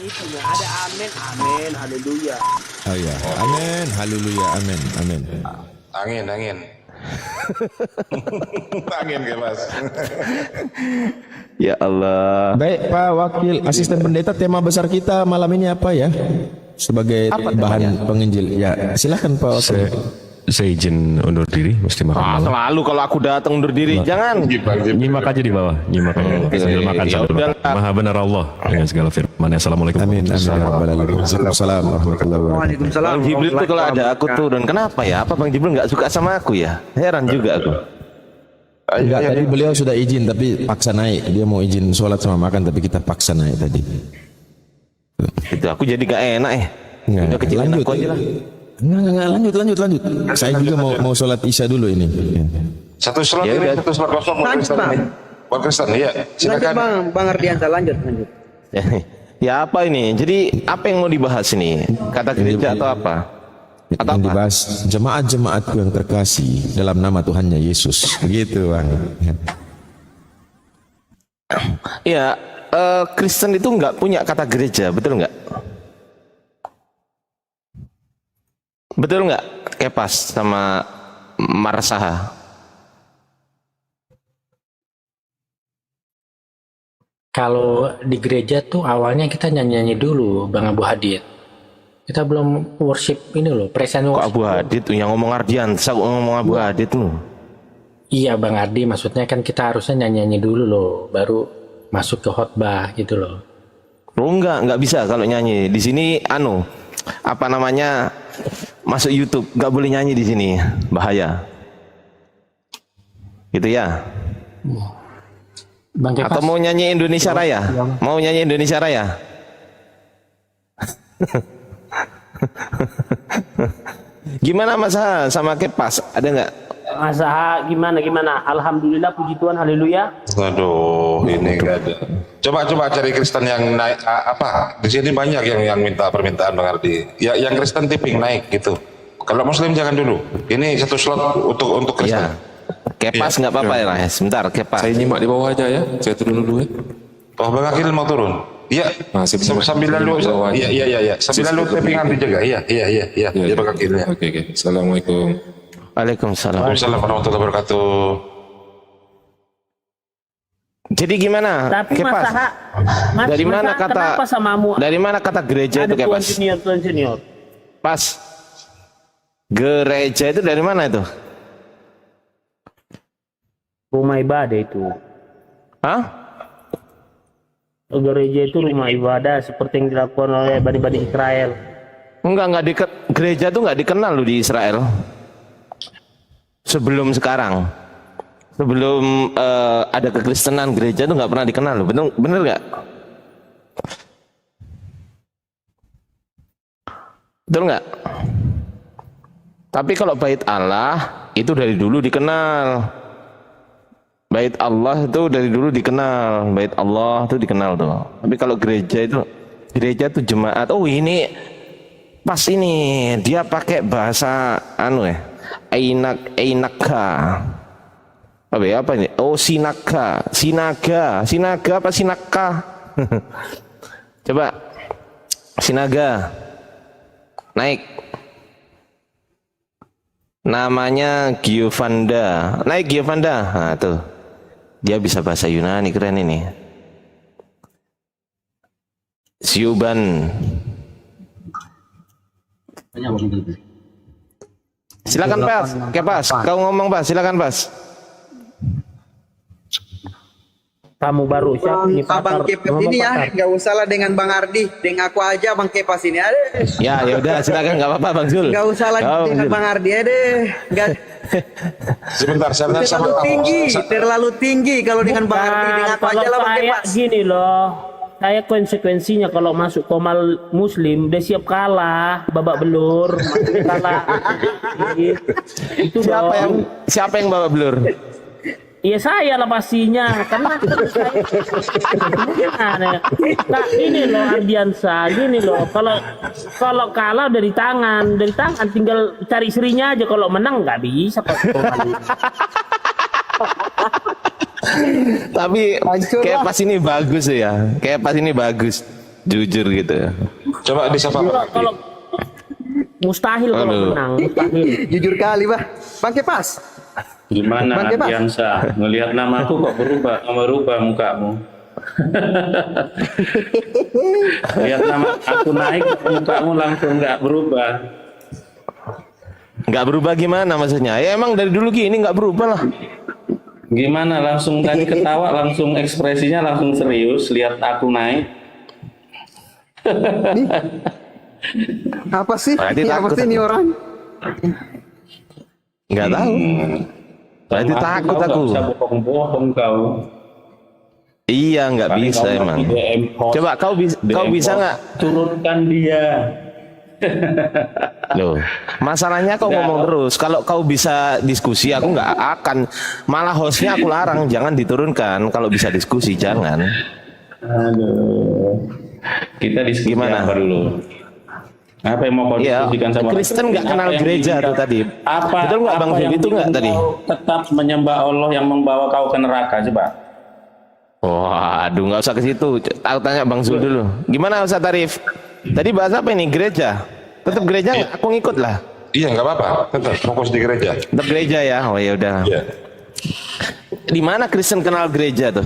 itunya, ada amin, amin, haleluya. Oh ya, amin, haleluya, amin, amin. Angin. Angin ke Mas. Ya Allah. Baik Pak Wakil Asisten Pendeta, tema besar kita malam ini apa ya? Sebagai bahan penginjil. Ya, silakan Pak Wakil. Saya izin undur diri, mesti makan malam. Selalu kalau aku datang undur diri, jangan. Nyimak aja di bawah, nyimak aja. Sambil makan, sambil makan. Maha benar Allah dengan segala firman. Assalamualaikum. Amin. Waalaikumsalam warahmatullahi wabarakatuh. Waalaikumsalam. Bang Jibril itu kalau ada aku turun, kenapa ya? Apa Bang Jibril nggak suka sama aku ya? Heran juga aku. Enggak, tadi beliau sudah izin tapi paksa naik. Dia mau izin sholat sama makan tapi kita paksa naik tadi. Itu aku jadi gak enak ya. Enggak, Udah kecilin lanjut. aku aja lah. Enggak, lanjut. Saya juga mau sholat isya dulu ini. Satu slot Ya ini, udah. satu slot kosong buat Lanjut, Kristen Bang. ini. Buat Kristen, iya. Lanjut Silakan. Bang Ardiansa, lanjut. Ya apa ini? Jadi apa yang mau dibahas ini? Kata gereja atau apa? Atau Yang apa? dibahas jemaat-jemaatku yang terkasih dalam nama Tuhannya Yesus. Begitu Bang. Ya, Kristen itu nggak punya kata gereja, betul nggak? Betul nggak? Kepas sama Marsaha. Kalau di gereja tuh awalnya kita nyanyi-nyanyi dulu, Bang Abu Hadid. Kita belum worship ini loh, present Kok worship. Abu Hadid tuh yang ngomong Ardiansa, kok ngomong Abu Hadid tuh? Iya Bang Ardi, maksudnya kan kita harusnya nyanyi-nyanyi dulu loh, baru masuk ke khotbah gitu loh. Oh nggak bisa kalau nyanyi. Di sini apa namanya? Masuk YouTube, nggak boleh nyanyi di sini, bahaya. Gitu ya? Bang Kepas, Atau mau nyanyi Indonesia Raya? Mau nyanyi Indonesia Raya? Gimana Mas Ha sama Kepas? Ada nggak? Mas Aha, gimana? Alhamdulillah, puji Tuhan, haleluya. Waduh, ini enggak ada. Coba cari Kristen yang naik apa? Di sini banyak yang minta permintaan Bang Ardi. Ya, yang Kristen tipping naik gitu. Kalau Muslim jangan dulu. Ini satu slot untuk Kristen. Ya. Kepas nggak apa-apa ya, sebentar Kepas. Saya nyimak di bawah aja ya. Saya turun dulu ya. Oh, Bang Akil mau turun. Iya. Masih bisa Sambil lalu. di bawah aja. Iya. Sambil lalu tapping Ardi juga. Iya. Iya, Bang Akil ya. Oke. Assalamualaikum. Waalaikumsalam. Waalaikumsalam warahmatullahi wabarakatuh. Jadi gimana? Tapi Kepas? Mas Aha, Dari mana kata? kenapa samamu Dari mana kata gereja itu ada Kepas? Tuan Senior? Pas. Gereja itu dari mana itu? Rumah ibadah itu. Hah? Gereja itu rumah ibadah seperti yang dilakukan oleh Bani Israel. Enggak gereja itu nggak dikenal loh di Israel. Sebelum sekarang. Sebelum ada kekristenan, gereja itu nggak pernah dikenal loh. Bener nggak? Betul nggak? Tapi kalau bait Allah itu dari dulu dikenal. Bait Allah itu dari dulu dikenal. Bait Allah itu dikenal tuh. Tapi kalau gereja itu jemaat. Oh ini pas ini dia pakai bahasa Ainaka. Apa ini? Oh sinaga apa sinaka? Coba sinaga naik. Namanya Giovanda. Naik Giovanda. Nah tuh. Dia bisa bahasa Yunani, keren ini. Siuban. Silakan Pas, Kepas. Kau ngomong Pas, silakan Pas. Tamu baru siapa nih? Abang Kepas ini ya, nggak usah lah dengan Bang Ardi, dengan aku aja Bang Kepas ini ada. Ya udah silakan, nggak apa-apa Bang Zul. Nggak usah lagi Oh, dengan Zul. Bang Ardi ya deh. Nggak Sebentar, saya terlalu tinggi kalau dengan Bang Ardi, dengan aku aja lah Bang Kayak Kepas. gini loh. Kayak konsekuensinya kalau masuk komal Muslim udah siap kalah, babak belur, masuk kalah. Itu Siapa yang bawa blur? Iya saya lah pastinya, karena saya nah, ini loh Ardiansa, gini loh, kalau kalah dari tangan tinggal cari istrinya aja, kalau menang nggak bisa pakai komal. Tapi kayak pas ini bagus ya, kayak pas ini bagus. jujur gitu. Coba disapa Pak. Kalau mustahil kalau Aduh. menang, mustahil. Jujur kali, Bah. Bang Kepas. Gimana Bang Kepas. Ardiansa? Ngelihat namaku kok berubah mukamu. Lihat nama aku naik, mukamu langsung nggak berubah. Nggak berubah gimana maksudnya? Ya emang dari dulu gini nggak berubah lah. Gimana langsung tadi ketawa, langsung ekspresinya langsung serius. Lihat aku naik. Apa sih? Berarti Apa takut sih ini orang? Nggak tahu. Berarti Sama takut kau nggak aku. bisa bohong-bohong kau. Iya nggak Paling bisa kau emang. mati DM host. Coba kau DM bisa host, nggak? turunkan dia. Loh, masalahnya kau ngomong terus. Kalau kau bisa diskusi, aku nggak akan. Malah hostnya aku larang, jangan diturunkan. Kalau bisa diskusi, jangan. Aduh. Kita diskusi Gimana? apa dulu? Apa yang mau kau Iya, diskusikan sama Kristen nggak Apa kenal yang gereja bikin tuh kau- tadi. Apa? Betul nggak Bang apa Fib yang itu nggak bikin tadi? kau tetap menyembah Allah yang membawa kau ke neraka, coba. Waduh, nggak usah ke situ. Aku tanya Bang Zul dulu. Gimana Ustaz Tarif? Tadi bahas apa ini? Gereja. Tetap gereja nggak? Aku ngikut lah. Iya nggak apa-apa, tetap fokus di gereja. Tetap gereja ya. Oh ya udah. Iya. Di mana Kristen kenal gereja tuh?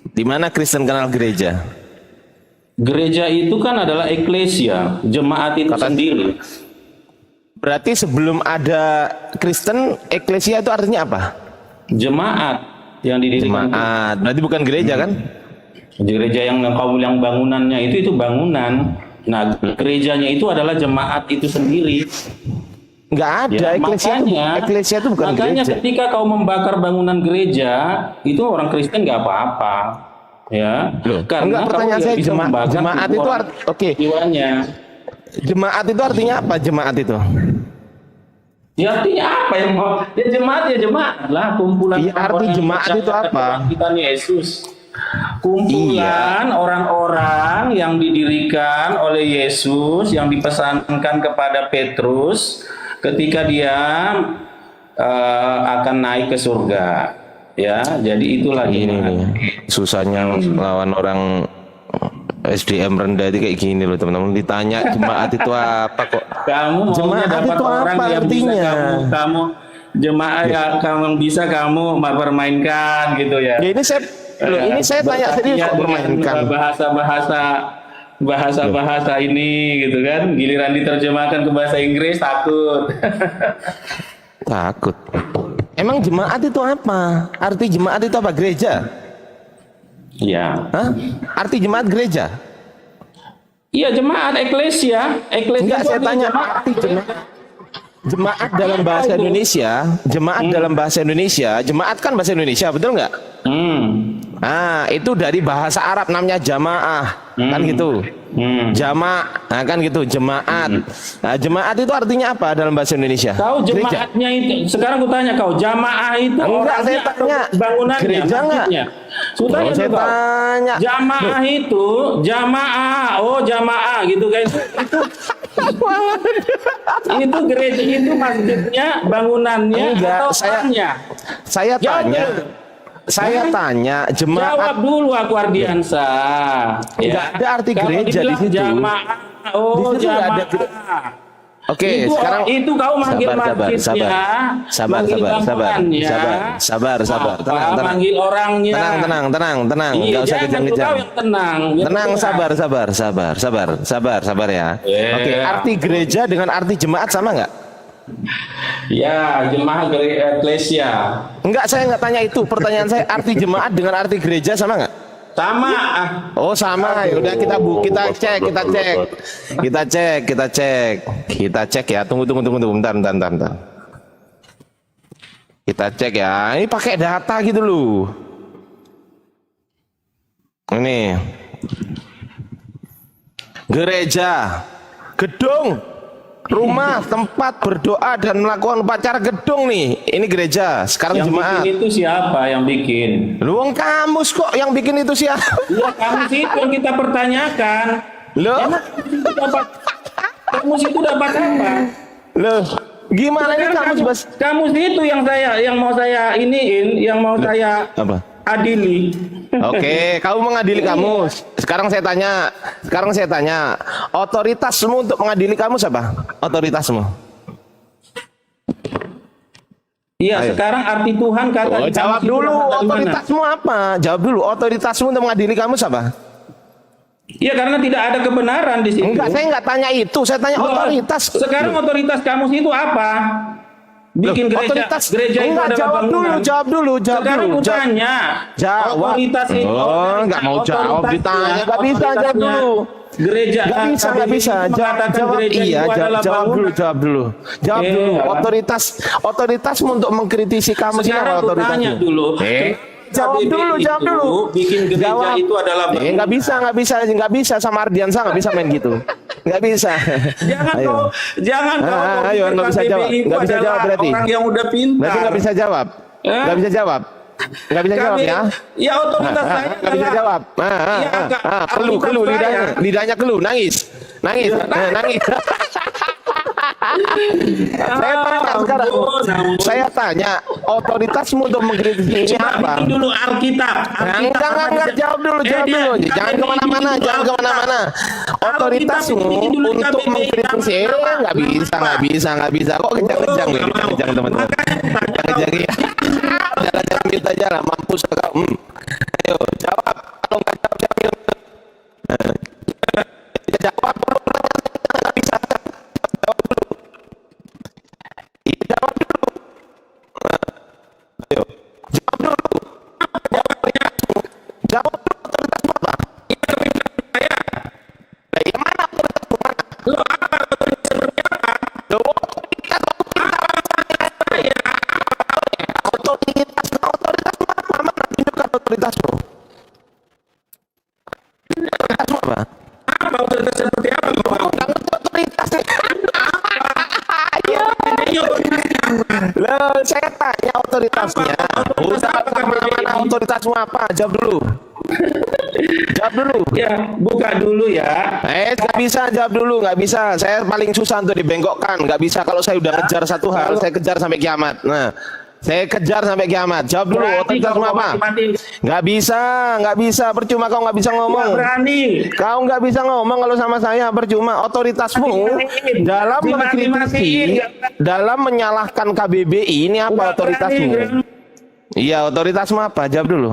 Di mana Kristen kenal gereja? Gereja itu kan adalah eklesia, jemaat itu sendiri. Berarti sebelum ada Kristen, eklesia itu artinya apa? Jemaat yang didirikan. Jemaat. Berarti bukan gereja kan? Gereja yang kau bilang bangunannya itu bangunan. Nah, gerejanya itu adalah jemaat itu sendiri. Nggak ada. Ya, Eklesia itu bukan makanya gereja. ketika kau membakar bangunan gereja, itu orang Kristen nggak apa-apa. Ya, enggak, kau pertanyaan nggak saya bisa membakar jemaat itu orang oke. jiwanya. Jemaat itu artinya apa? Jemaat itu? Ya artinya apa yang mau? Ya jemaat lah, kumpulan. Iya, arti orang yang jemaat percaya itu apa? kebangkitan Yesus. Kumpulan orang-orang yang didirikan oleh Yesus, yang dipesankan kepada Petrus ketika dia akan naik ke surga. Ya, jadi itulah Ini jemaat. nih, susahnya lawan orang SDM rendah itu kayak gini loh teman-teman. Ditanya jemaat itu apa kok? Kamu maunya Jemaat dapat itu orang apa yang artinya? bisa kamu jemaah yang kamu bisa kamu permainkan gitu ya. Ya ini saya tanya serius kok permainkan. Bahasa ini gitu kan, giliran diterjemahkan ke bahasa Inggris takut. Takut. Emang jemaat itu apa? Arti jemaat itu apa? Gereja? Ya. Hah? Arti jemaat gereja? Iya, jemaat eklesia. Enggak, itu saya artinya tanya arti jemaat. Jemaat dalam bahasa Indonesia, jemaat kan bahasa Indonesia, betul nggak? Ah, itu dari bahasa Arab namanya jamaah, kan gitu. Jamaah, nah, kan gitu, jemaat. Nah, jemaat itu artinya apa dalam bahasa Indonesia? Kau Gereja. jemaatnya itu, sekarang aku tanya kau, jamaah itu Enggak, orangnya saya atau tanya, bangunannya, gereja nggak? masjidnya? Sudah Oh, saya tanya. Jamaah itu, jamaah gitu kan. Itu gereja, itu masjidnya, bangunannya Enggak, atau orangnya? Saya tanya. Saya tanya jemaat. Jawab dulu aku Ardiansa. Enggak ada arti Kalau gereja di dibilang situ. Jamaah, Di situ nggak ada jamaah. Oke, Itu, sekarang itu kau manggil masjidnya, manggil bangunannya, sabar. manggil orangnya. Tenang. Iya, Enggak usah jangan kejang-kejang. kau yang tenang. Yang Tenang, tenang. sabar ya. Oke, arti gereja dengan arti jemaat sama nggak? Ya, jemaah eklesia. Enggak, saya nggak tanya itu. Pertanyaan saya, arti jemaat dengan arti gereja sama nggak? Sama. Oh sama, udah kita cek ya. Tunggu, bentar. Kita cek ya. Ini pakai data gitu loh. Ini gereja, gedung, rumah, tempat berdoa dan melakukan upacara gedung nih. Ini gereja. Sekarang Yang jemaat. bikin itu siapa yang bikin? Luang kamus kok yang bikin itu siapa? Ya, kamus itu yang kita pertanyakan. Loh, Kamus itu dapat apa? loh, gimana ini kamus bos? Kamus itu yang mau saya iniin, yang mau saya Apa? adili. Oke, kamu mengadili kamu. Sekarang saya tanya, otoritasmu untuk mengadili kamu siapa? Otoritasmu. Iya, Ayo. sekarang arti Tuhan kata Oh, di jawab kamus itu dulu, dapat dari mana? otoritasmu apa? Jawab dulu, otoritasmu untuk mengadili kamu siapa? Iya, karena tidak ada kebenaran di situ. Enggak, saya enggak tanya itu, saya tanya Loh, otoritas. Sekarang otoritas kamus itu apa? Bikin Loh, gereja, otoritas. gereja itu Enggak, adalah jawab bangunan. dulu. Sekarang aku tanya, Jawab. otoritas itu. Oh, enggak mau jawab, ditanya. Enggak bisa, jawab dulu. Gereja Nggak bisa. Jawab, iya, jawab dulu. Jawab dulu. Otoritasmu untuk mengkritisi kamu sih Sekarang apa aku tanya otoritasmu? dulu. Jawab dulu. Bikin gereja itu adalah bangunan. Nggak bisa sama Ardiansa nggak bisa main gitu. Nggak bisa. Jangan kau Ayo, nggak bisa jawab. KBBI itu Nggak bisa adalah jawab berarti. orang yang udah pintar. Berarti nggak bisa jawab. Eh? Nggak bisa jawab. Nggak bisa jawab ya. Ya otoritas saya Nggak bisa jawab. Kelu lidahnya kelu, nangis. Nangis. Saya tanya, otoritasmu untuk mengkritisi ini apa? Bikin dulu Alkitab. Enggak, jawab dulu. Jangan kemana-mana. Otoritasmu untuk mengkritisi, nggak bisa. Kok kejang-kejang teman-teman. Kejang ya. Jalan-jalan kita jalan, mampus kau. Ayo, jawab. Kalau nggak jawab, jawab. Nggak bisa. Jawab dulu. Iya, jawab dulu. Ayo, jawab dulu. Jawab dulu, otoritasmu apa? Yang mana otoritasmu mana? Lo apa otoritas seperti apa? Lo otoritas apa? Mana tunjukkan otoritasmu? Otoritasmu apa? Apa otoritas seperti apa? Otoritas. Loh, saya tanya otoritasnya. Mana otoritasmu apa? Jawab dulu. Ya, buka dulu ya. Nggak bisa jawab dulu, nggak bisa. Saya paling susah untuk dibengkokkan. Nggak bisa kalau saya udah ngejar satu hal, saya kejar sampai kiamat. Nah, saya kejar sampai kiamat. Jawab dulu, otoritasmu apa? Nggak bisa. Percuma kau nggak bisa ngomong. Berani. Kau nggak bisa ngomong kalau sama saya, percuma. Otoritasmu dalam mengkritisi, dalam menyalahkan KBBI ini apa otoritasmu? Iya, otoritasmu apa? Jawab dulu.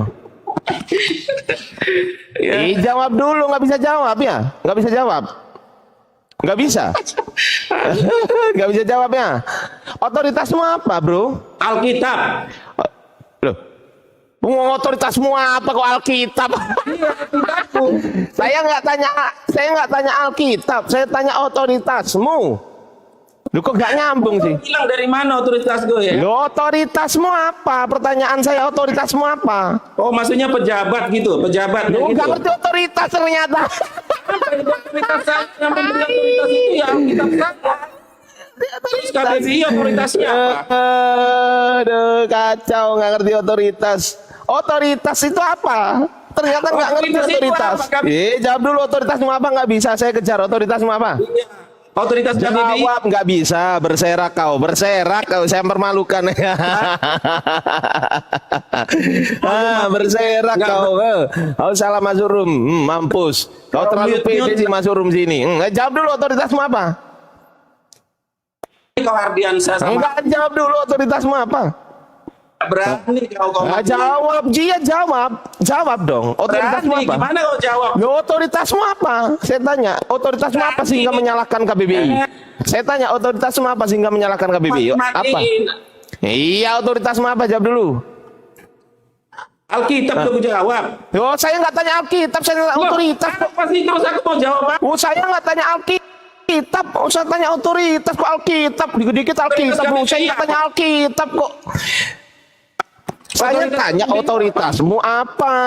Jawab dulu, nggak bisa jawab ya? Nggak bisa jawab. Nggak bisa. Nggak bisa jawabnya. Otoritasmu apa, bro? Alkitab. Loh, otoritasmu apa kok Alkitab? Saya nggak tanya Alkitab, saya tanya otoritasmu. Lu kok nggak nyambung sih? Bilang dari mana otoritas gue ya? Lo otoritasmu apa? Pertanyaan saya, otoritasmu apa? Oh, maksudnya pejabat gitu, pejabat. Lu gitu. nggak ngerti otoritas ternyata. Apa itu otoritas saya yang memberi otoritas itu ya Alkitab saya. Terus KBBI otoritasnya apa? Aduh, kacau, nggak ngerti otoritas. Otoritas itu apa? Ternyata nggak ngerti Otoritas itu otoritas. apa? Jawab dulu otoritasmu apa? Nggak bisa, saya kejar otoritasmu apa? Otoritas KBBI. Jawab, nggak bisa. Berserak kau, saya mempermalukan. Berserak kau. Kau salah masuk room, mampus. Kau terlalu pede sih masuk room sini. Jawab dulu otoritasmu apa? Kau Ardiansa sama Enggak, jawab dulu otoritasmu apa? berani kau Jawab, dia jawab dong. Otoritasmu berani. apa? Gimana kau jawab? Otoritasmu apa? Saya tanya, otoritasmu apa sehingga menyalahkan KBBI? Saya tanya, otoritasmu apa sehingga menyalahkan KBBI? Apa? Iya, otoritasmu apa? Jawab dulu. Alkitab tuh jawab. Saya nggak tanya Alkitab, saya tanya otoritas. Apa sih terus aku mau jawab apa? Saya nggak tanya Alkitab, saya tanya otoritas kok Alkitab, dikit-dikit Alkitab. Saya nggak tanya Alkitab kok. Saya tanya otoritasmu apa?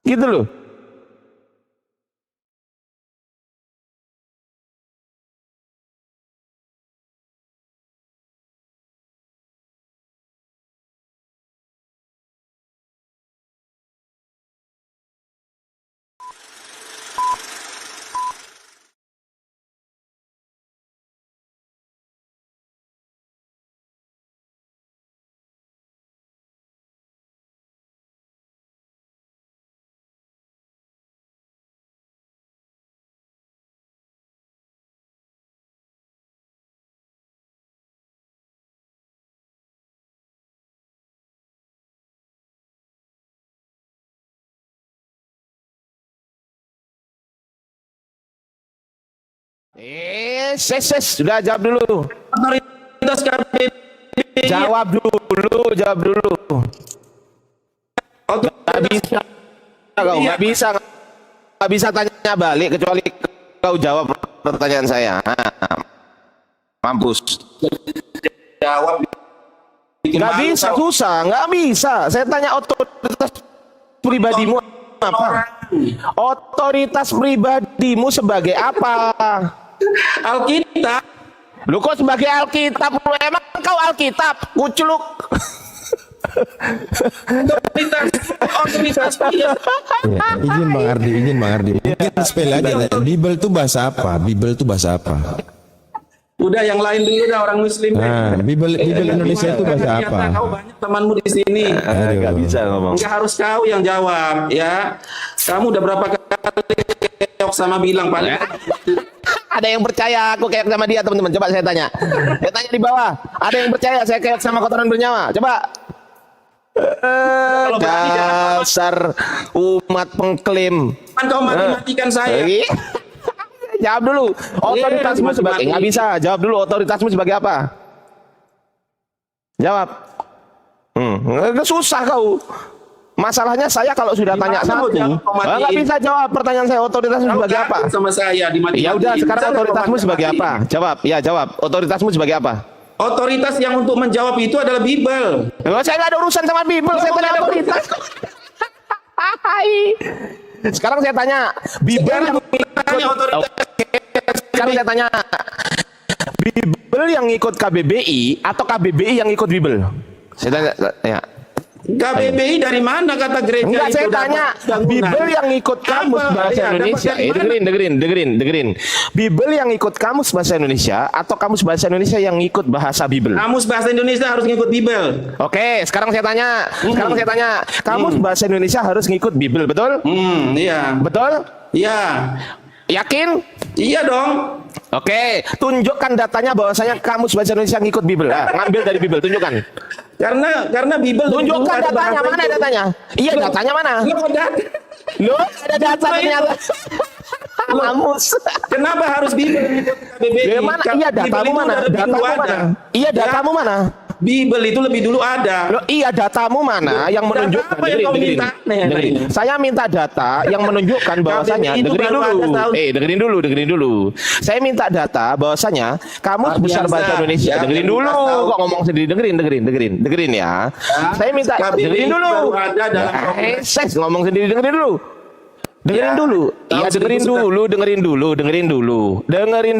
Gitu loh. Sudah jawab dulu. Otoritas KBBI. Jawab dulu. Nggak bisa tanya balik kecuali kau jawab pertanyaan saya. Mampus. Jawab. Nggak bisa, susah. Nggak bisa. Saya tanya otoritas pribadimu apa? Otoritas pribadimu sebagai apa? Alkitab. Lu kok sebagai Alkitab? Emang kau Alkitab? Kuculuk. Otoritas Ya, izin Bang Ardi. Mungkin sepele aja. Bible itu bahasa apa? Udah yang lain dulu dah, orang muslim. Nah, Bible Indonesia itu bahasa apa? Ternyata kau banyak temanmu di sini. Nggak bisa ngomong. Enggak harus kau yang jawab ya. Kamu udah berapa kali keok sama bilang Pak? Ada yang percaya aku kayak sama dia, teman-teman? Coba saya tanya. Saya tanya di bawah. Ada yang percaya saya kayak sama kotoran bernyawa? Coba. Dasar umat pengklaim. Kan kau mati-matikan saya. Jawab dulu. Otoritasmu sebagai nggak bisa. Jawab dulu. Otoritasmu sebagai apa? Jawab. Susah kau. Masalahnya saya kalau sudah tanya satu, nggak bisa jawab pertanyaan saya. Otoritasmu sebagai apa? Sama saya dimatikan. Ya udah, sekarang otoritasmu sebagai apa? Jawab. Ya jawab. Otoritasmu sebagai apa? Otoritas yang untuk menjawab itu adalah Bible. Saya nggak ada urusan sama Bible. Saya tanya otoritas. Sekarang saya tanya, Bible yang sekarang saya tanya, Bible yang ikut KBBI atau KBBI yang ikut Bible? Saya tanya, ya. KBBI dari mana kata gereja Enggak, itu? saya tanya, Bible yang ikut kamus bahasa Indonesia. Dengerin. Bible yang ikut kamus bahasa Indonesia atau kamus bahasa Indonesia yang ikut bahasa Bible? Kamus bahasa Indonesia harus ngikut Bible. Oke, sekarang saya tanya. Kamus bahasa Indonesia harus ngikut Bible, betul? Iya. Betul? Iya. Yakin? Iya dong. Oke, tunjukkan datanya bahwasanya kamus bahasa Indonesia ngikut Bible. Ngambil dari Bible, tunjukkan. Karena Bible Tunjukkan datanya, mana datanya? Iya, datanya mana? Loh, ada data ternyata. Mamus. Kenapa harus Bible ngikut KBBI? Mana? Iya, datamu mana? Iya, datamu mana? Bible itu lebih dulu ada. Loh, iya, datamu mana yang menunjukkan? Apa yang kau minta? Dengerin. Saya minta data yang menunjukkan bahwasanya dengerin dulu. Saya minta data bahwasanya kamus besar bahasa Indonesia. Dengerin dulu. Kok ngomong sendiri? Dengerin ya. Saya minta dengerin dulu. Ngomong sendiri, dengerin dulu. Dengerin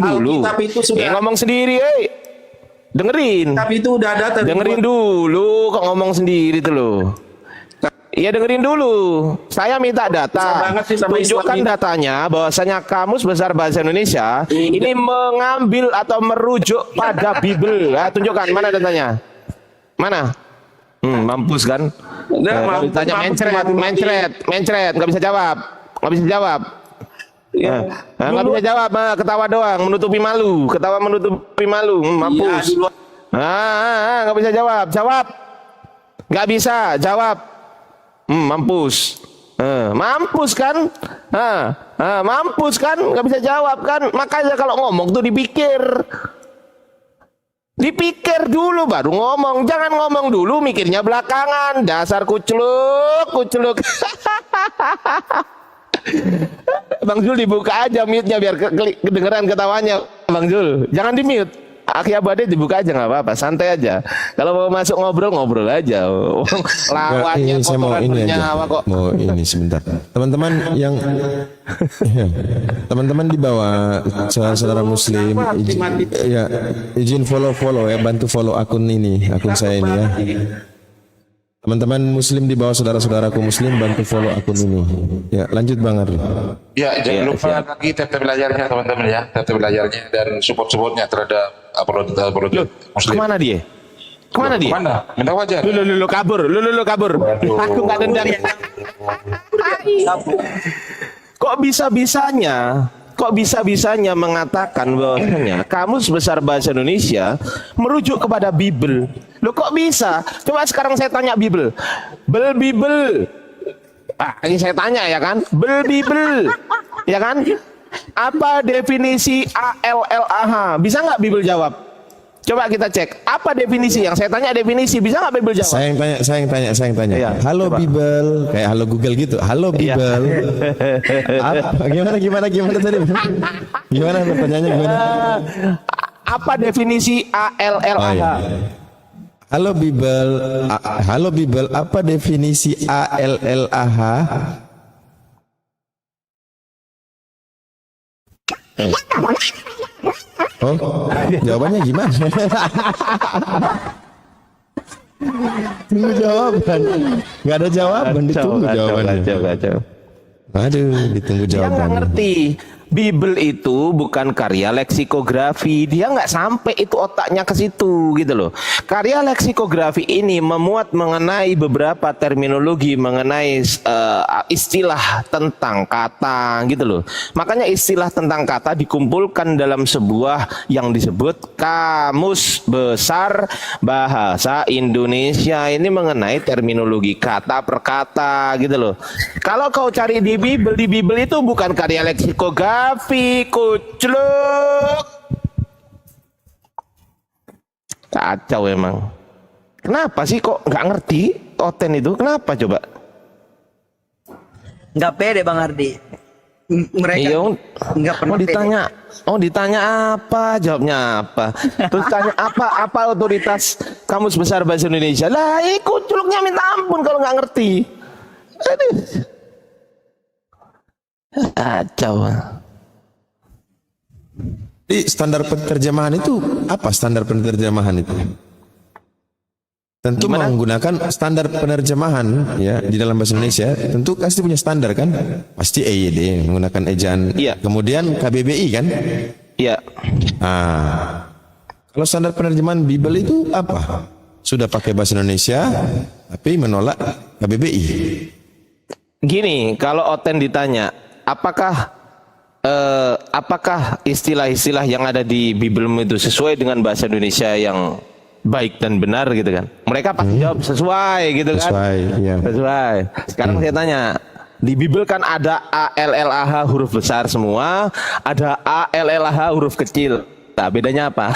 dulu. Alkitab itu sudah. Ngomong sendiri, dengerin. Tapi itu udah ada. Dengerin dulu, kok ngomong sendiri tuh lo. Iya, dengerin dulu. Saya minta data. Tunjukkan datanya bahwasanya kamus besar bahasa Indonesia ini mengambil atau merujuk pada Bible. Tunjukkan mana datanya? Mana? Mampus kan? Ditanya mencret, nggak bisa jawab. Nggak bisa jawab. Ketawa doang, menutupi malu. Mampus. Nggak bisa jawab. Nggak bisa jawab. Mampus. Mampus kan? Mampus kan? Nggak bisa jawab kan? Makanya kalau ngomong tuh dipikir dulu baru ngomong. Jangan ngomong dulu mikirnya belakangan. Dasar kuculuk. Bang Zul dibuka aja mute-nya biar kedengeran ketawanya. Bang Zul, jangan di-mute. Aki Abadi dibuka aja nggak apa-apa, santai aja. Kalau mau masuk ngobrol aja. Lawannya saya mau ini aja. kok. Mau ini sebentar. Teman-teman yang teman-teman di bawah saudara muslim izin follow ya, bantu follow akun saya ini ya. Teman-teman muslim di bawah saudara-saudaraku muslim bantu follow akun ini. Ya, lanjut Bang Ardi. Ya, jangan lupa lagi tab belajarnya teman-teman ya, tab belajarnya dan support-supportnya terhadap upload muslim. Kemana dia? Kemana dia? Minta wajar. Lu kabur. Aku nggak dendam. Kok bisa-bisanya mengatakan bahwasanya kamus besar bahasa Indonesia merujuk kepada Bible? Loh, kok bisa? Coba sekarang saya tanya Bible. Bible. Ini saya tanya ya kan? Bible. Ya kan? Apa definisi ALLAH? Bisa nggak Bible jawab? Coba kita cek. Apa definisi? Yang saya tanya definisi. Bisa nggak Bible jawab? Saya yang tanya. Iya, Halo coba. Bible, kayak halo Google gitu. Halo Iya. Bible. Apa? Gimana tadi? Gimana pertanyaannya gimana? Apa definisi ALLAH? Oh, iya. Halo Bible, apa definisi ALLAH? Oh, jawabannya gimana? Tunggu jawaban. Nggak ada jawaban, ditunggu jawabannya. Kacau. Aduh, ditunggu Dia nggak jawaban. ngerti. Bible itu bukan karya leksikografi. Dia nggak sampai itu otaknya ke situ gitu loh. Karya leksikografi ini memuat mengenai beberapa terminologi mengenai istilah tentang kata gitu loh. Makanya istilah tentang kata dikumpulkan dalam sebuah yang disebut Kamus Besar Bahasa Indonesia. Ini mengenai terminologi kata per kata gitu loh. Kalau kau cari di Bible itu bukan karya leksikografi. Kucluk. Kacau emang. Kenapa sih kok nggak ngerti Oten itu? Kenapa coba? Nggak pede Bang Ardi. Mereka Iya, nggak pernah pede. ditanya apa? Jawabnya apa? Terus tanya apa otoritas Kamus Besar Bahasa Indonesia? Lah, kucluknya minta ampun kalau nggak ngerti. Aduh. Kacau. Jadi standar penerjemahan itu apa? Standar penerjemahan itu tentu menggunakan standar penerjemahan ya di dalam bahasa Indonesia. Tentu pasti punya standar kan? Pasti EYD menggunakan ejaan. Iya. Kemudian KBBI kan? Iya. Ah, kalau standar penerjemahan Bible itu apa? Sudah pakai bahasa Indonesia tapi menolak KBBI. Gini, kalau Oten ditanya, apakah istilah-istilah yang ada di Bible itu sesuai dengan bahasa Indonesia yang baik dan benar gitu kan? Mereka pasti jawab sesuai gitu kan? Sesuai, iya. Sesuai. Sekarang saya tanya, di Bible kan ada ALLAH huruf besar semua, ada ALLAH huruf kecil. Nah, bedanya apa?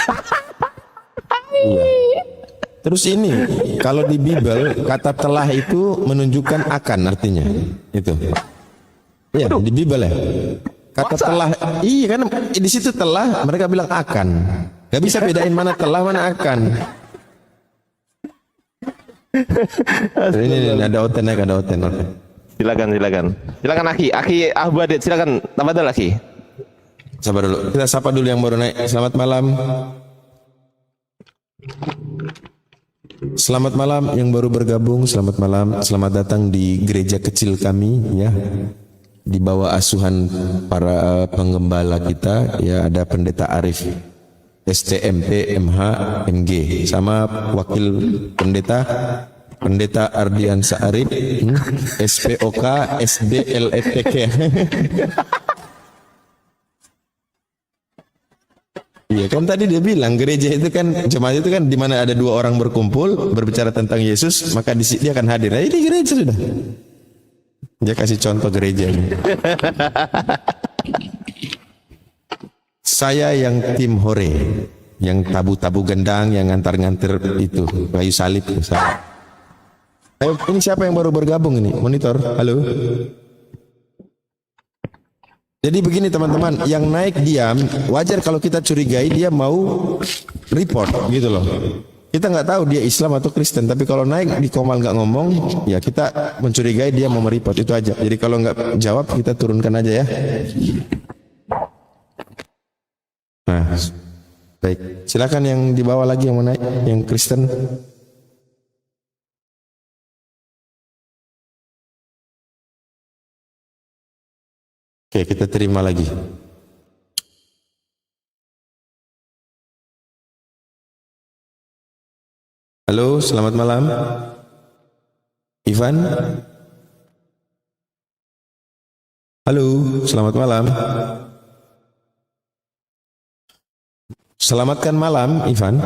Terus ini kalau di Bible kata telah itu menunjukkan akan artinya itu. Iya, di Bible ya. Kata telah, iya kan di situ telah mereka bilang akan. Gak bisa bedain mana telah mana akan. Ini ada Oten. Silakan Aki Abu Adit, silakan tambah lagi. Sabar dulu. Kita sapa dulu yang baru naik. Selamat malam. Selamat malam yang baru bergabung. Selamat malam. Selamat datang di gereja kecil kami ya. Di bawah asuhan para penggembala kita ya, ada Pendeta Arif STMP MH MG sama wakil Pendeta Ardiansa Arif SPOK SDLFTK. Iya kan tadi dia bilang gereja itu kan jemaat itu kan di mana ada dua orang berkumpul berbicara tentang Yesus maka dia akan hadir. Nah, ini gereja sudah. Dia kasih contoh gereja ini. Saya yang tim hore, yang tabu-tabu gendang, yang ngantar-nganter itu kayu salib. Ayo, ini siapa yang baru bergabung ini? Monitor, halo. Jadi begini teman-teman, yang naik diam, wajar kalau kita curigai dia mau report gitu loh. Kita nggak tahu dia Islam atau Kristen, tapi kalau naik di komal nggak ngomong, ya kita mencurigai dia mau mereport itu aja. Jadi kalau nggak jawab kita turunkan aja ya. Nah, baik. Silakan yang di bawah lagi yang mau naik, yang Kristen. Oke, kita terima lagi. Halo, selamat malam. Ivan. Halo, selamat malam. Selamatkan malam, Ivan.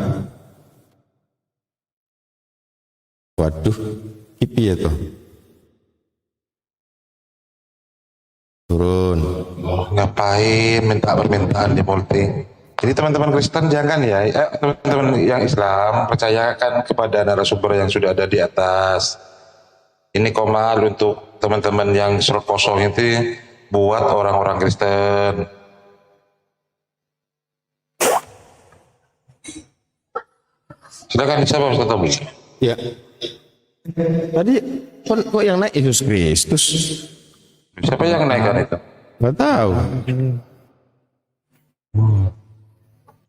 Waduh, kipi ya tuh. Turun. Ngapain minta permintaan di multi? Jadi teman-teman Kristen jangan ya, teman-teman yang Islam percayakan kepada narasumber yang sudah ada di atas. Ini komal untuk teman-teman yang slot kosong itu buat orang-orang Kristen. Silakan siapa Ustaz Tobi? Ya. Tadi kok yang naik Yesus Kristus? Siapa yang naikkan itu? Nggak tahu.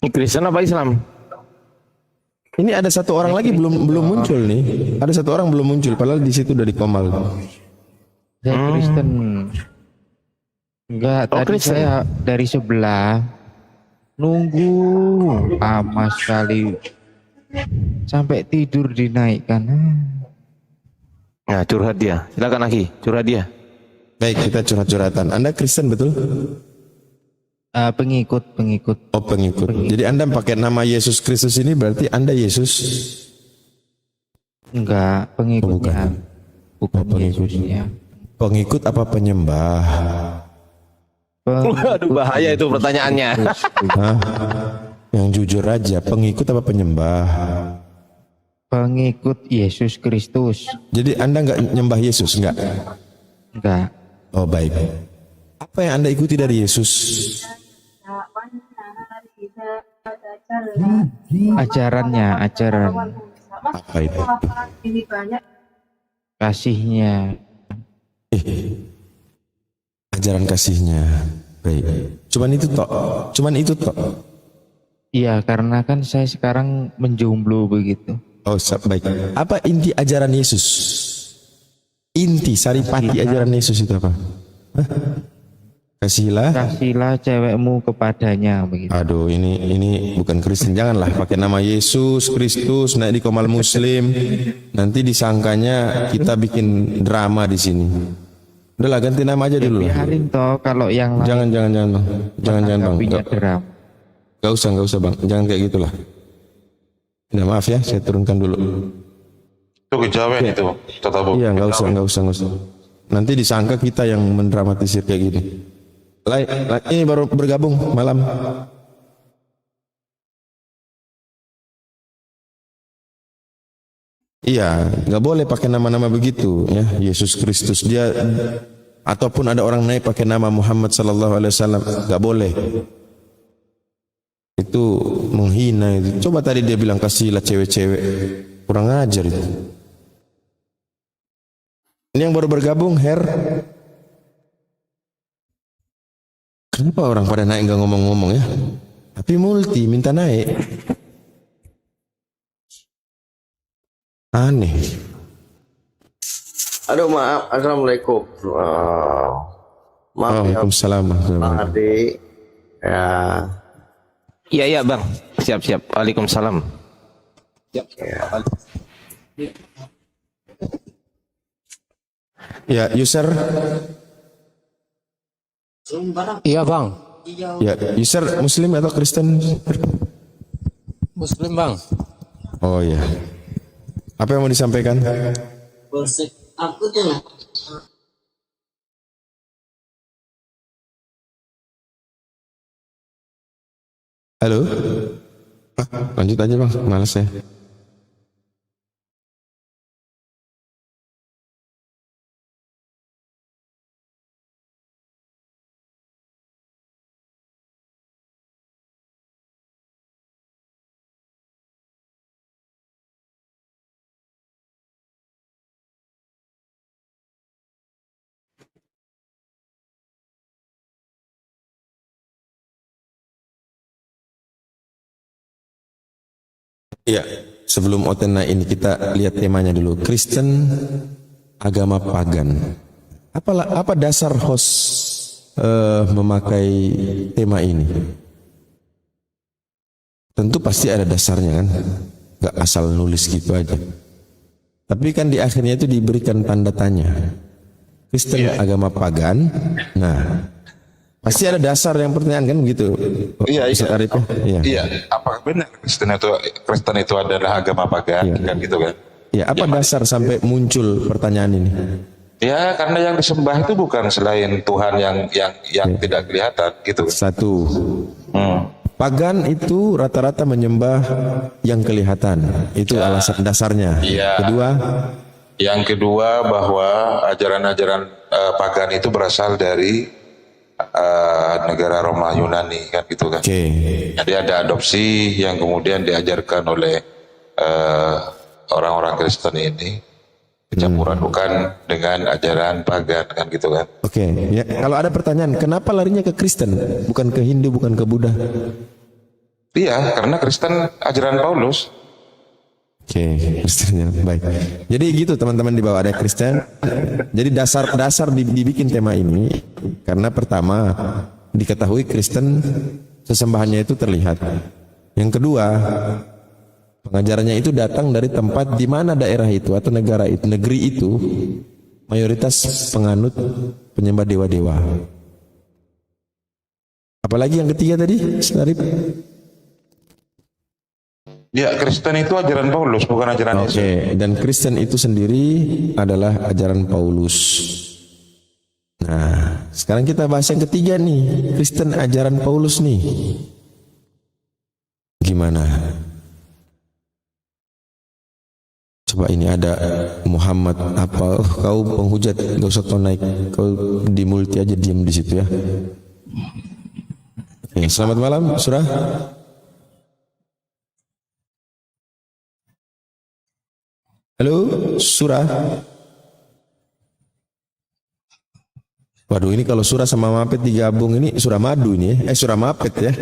Ini Kristen apa Islam? Ini ada satu orang lagi belum muncul nih. Ada satu orang belum muncul, padahal di situ udah dikomal. Saya Kristen. Enggak, tadi Kristen. saya dari sebelah nunggu lama sekali sampai tidur dinaikkan. Nah, curhat dia. Silakan Aki, curhat dia. Baik, kita curhat-curhatan. Anda Kristen betul? Pengikut. Oh, pengikut. Jadi Anda pakai nama Yesus Kristus ini berarti Anda Yesus? Enggak, pengikutnya. Bukan pengikut. Yesusnya. Pengikut apa penyembah? Aduh, bahaya itu pertanyaannya. Hah? Yang jujur aja, pengikut apa penyembah? Pengikut Yesus Kristus. Jadi Anda nggak nyembah Yesus, nggak? Enggak. Oh, baik. Apa yang Anda ikuti dari Yesus? Ajaran Apa itu? kasihnya. Ajaran kasihnya. Baik. Cuman itu tok. Iya, karena kan saya sekarang menjomblo begitu. Oh, baik. Apa inti ajaran Yesus? Inti saripati ajaran Yesus itu apa? Hah? Kasihlah cewekmu kepadanya begitu. Aduh, ini bukan Kristen. Janganlah pakai nama Yesus Kristus naik di komal Muslim. Nanti disangkanya kita bikin drama di sini. Udahlah, ganti nama aja dulu. Biarin toh kalau yang lain. Jangan Bang. punya dram. Gak usah Bang. Jangan kayak gitulah. Nah, maaf ya, saya turunkan dulu. Itu kejawen itu, Tatabu. Iya, nggak usah. Nanti disangka kita yang mendramatisir kayak gini. Ini baru bergabung malam. Iya, nggak boleh pakai nama-nama begitu ya. Yesus Kristus dia ataupun ada orang naik pakai nama Muhammad sallallahu alaihi wasallam, nggak boleh. Itu menghina itu. Coba tadi dia bilang kasihlah cewek-cewek, kurang ajar itu. Ini yang baru bergabung, Kenapa orang pada naik nggak ngomong-ngomong ya? Tapi multi minta naik. Aneh. Aduh maaf, assalamualaikum. Maaf ya, Waalaikumsalam. Bang Ardi. Ya. Iya Bang. Siap. Waalaikumsalam. Ya, user. Iya bang, Ya, user Muslim atau Kristen? Muslim bang. Oh ya. Apa yang mau disampaikan? Halo? Lanjut aja Bang, malas ya. Iya, sebelum Otena ini kita lihat temanya dulu. Kristen, agama pagan. Apa dasar host memakai tema ini? Tentu pasti ada dasarnya kan, gak asal nulis gitu aja. Tapi kan di akhirnya itu diberikan tanda tanya. Kristen agama pagan. Nah, pasti ada dasar yang pertanyaan kan gitu. Iya. Iya. Apakah benar Kristen itu adalah agama pagan kan gitu kan? Ya, apa dasar sampai muncul pertanyaan ini? Ya, karena yang disembah itu bukan selain Tuhan yang tidak kelihatan gitu. Satu. Hmm. Pagan itu rata-rata menyembah yang kelihatan. Itu alasan dasarnya. Iya. Kedua, Yang kedua bahwa ajaran-ajaran pagan itu berasal dari negara Roma Yunani kan gitu kan. oke. Jadi ada adopsi yang kemudian diajarkan oleh orang-orang Kristen ini dicampur adukan dengan ajaran pagan kan gitu kan. Oke, ya, kalau ada pertanyaan, kenapa larinya ke Kristen, bukan ke Hindu, bukan ke Buddha? Iya, karena Kristen ajaran Paulus. Oke, Kristennya baik. Jadi gitu teman-teman, di bawah ada Kristen. Jadi dasar dibikin tema ini karena pertama diketahui Kristen sesembahannya itu terlihat. Yang kedua, pengajarannya itu datang dari tempat di mana daerah itu atau negeri itu mayoritas penganut penyembah dewa-dewa. Apalagi yang ketiga tadi, Sarip? Ya, Kristen itu ajaran Paulus, bukan ajaran Yesus. Oke, dan Kristen itu sendiri adalah ajaran Paulus. Nah, sekarang kita bahas yang ketiga nih, Kristen ajaran Paulus nih. Gimana? Coba ini ada Muhammad apa? Kau penghujat, gak usah kau naik, kau di multi aja, diam di situ ya. Oke, selamat malam, Surah. Halo, Surah. Waduh, ini kalau Surah sama Mapet digabung ini Surah Madu ini, Surah Mapet ya.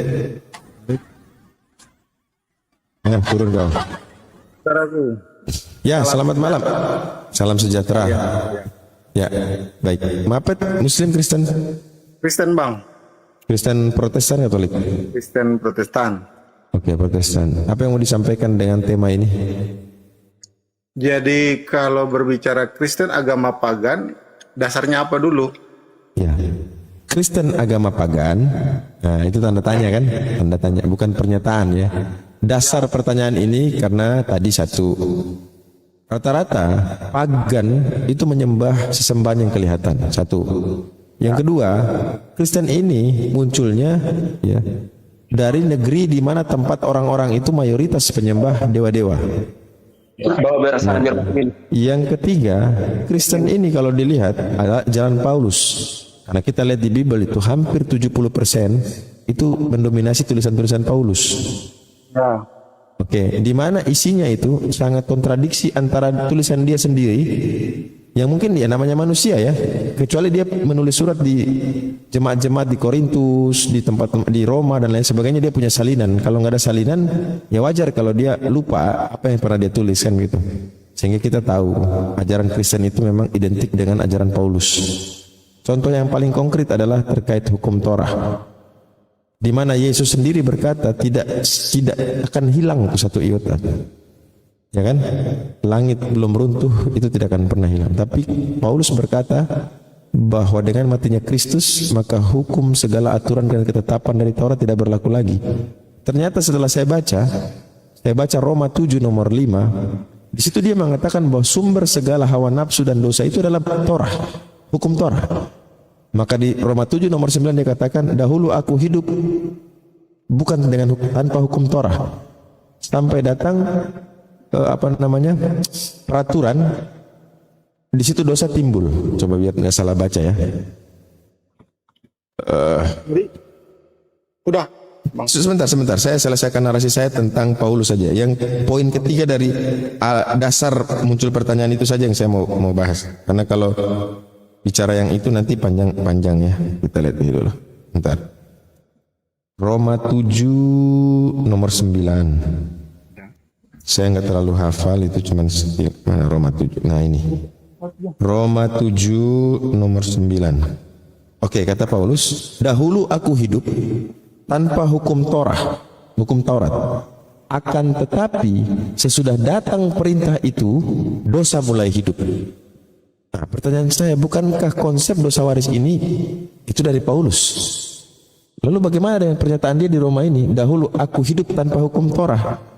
Turun kau. Ya, selamat malam. Salam sejahtera. Ya, baik. Mapet, Muslim, Kristen? Kristen bang. Kristen Protestan, Katolik? Kristen Protestan. Oke, Protestan. Apa yang mau disampaikan dengan tema ini? Jadi kalau berbicara Kristen agama pagan, dasarnya apa dulu? Ya, Kristen agama pagan. Nah, itu tanda tanya kan? Tanda tanya, bukan pernyataan ya. Dasar pertanyaan ini karena tadi satu, rata-rata pagan itu menyembah sesembahan yang kelihatan. Satu. Yang kedua, Kristen ini munculnya ya dari negeri di mana tempat orang-orang itu mayoritas penyembah dewa-dewa. Yang ketiga, Kristen ini kalau dilihat adalah jalan Paulus. Karena kita lihat di Bible itu hampir 70% itu mendominasi tulisan-tulisan Paulus. Oke, di mana isinya itu sangat kontradiksi antara tulisan dia sendiri yang mungkin dia namanya manusia ya, kecuali dia menulis surat di jemaat-jemaat di Korintus, di tempat di Roma dan lain sebagainya, dia punya salinan. Kalau nggak ada salinan, ya wajar kalau dia lupa apa yang pernah dia tuliskan gitu. Sehingga kita tahu ajaran Kristen itu memang identik dengan ajaran Paulus. Contoh yang paling konkret adalah terkait hukum Torah, di mana Yesus sendiri berkata tidak akan hilang itu satu iota. Ya kan? Langit belum runtuh itu tidak akan pernah hilang. Tapi Paulus berkata bahwa dengan matinya Kristus maka hukum segala aturan dan ketetapan dari Taurat tidak berlaku lagi. Ternyata setelah saya baca Roma 7 nomor 5, di situ dia mengatakan bahwa sumber segala hawa nafsu dan dosa itu adalah Torah, hukum Torah. Maka di Roma 7 nomor 9 dia katakan, dahulu aku hidup bukan tanpa hukum Torah, sampai datang peraturan, di situ dosa timbul. Coba biar nggak salah baca ya. Udah. Sebentar. Saya selesaikan narasi saya tentang Paulus saja. Yang poin ketiga dari dasar muncul pertanyaan itu saja yang saya mau bahas. Karena kalau bicara yang itu nanti panjang ya. Kita lihat dulu. Bentar. Roma 7 nomor 9. Saya nggak terlalu hafal, itu cuman mana Roma 7. Nah ini Roma 7 nomor 9. Oke, kata Paulus, dahulu aku hidup tanpa hukum Taurat. Akan tetapi sesudah datang perintah itu, dosa mulai hidup. Nah, pertanyaan saya, bukankah konsep dosa waris ini itu dari Paulus? Lalu bagaimana dengan pernyataan dia di Roma ini? Dahulu aku hidup tanpa hukum Torah.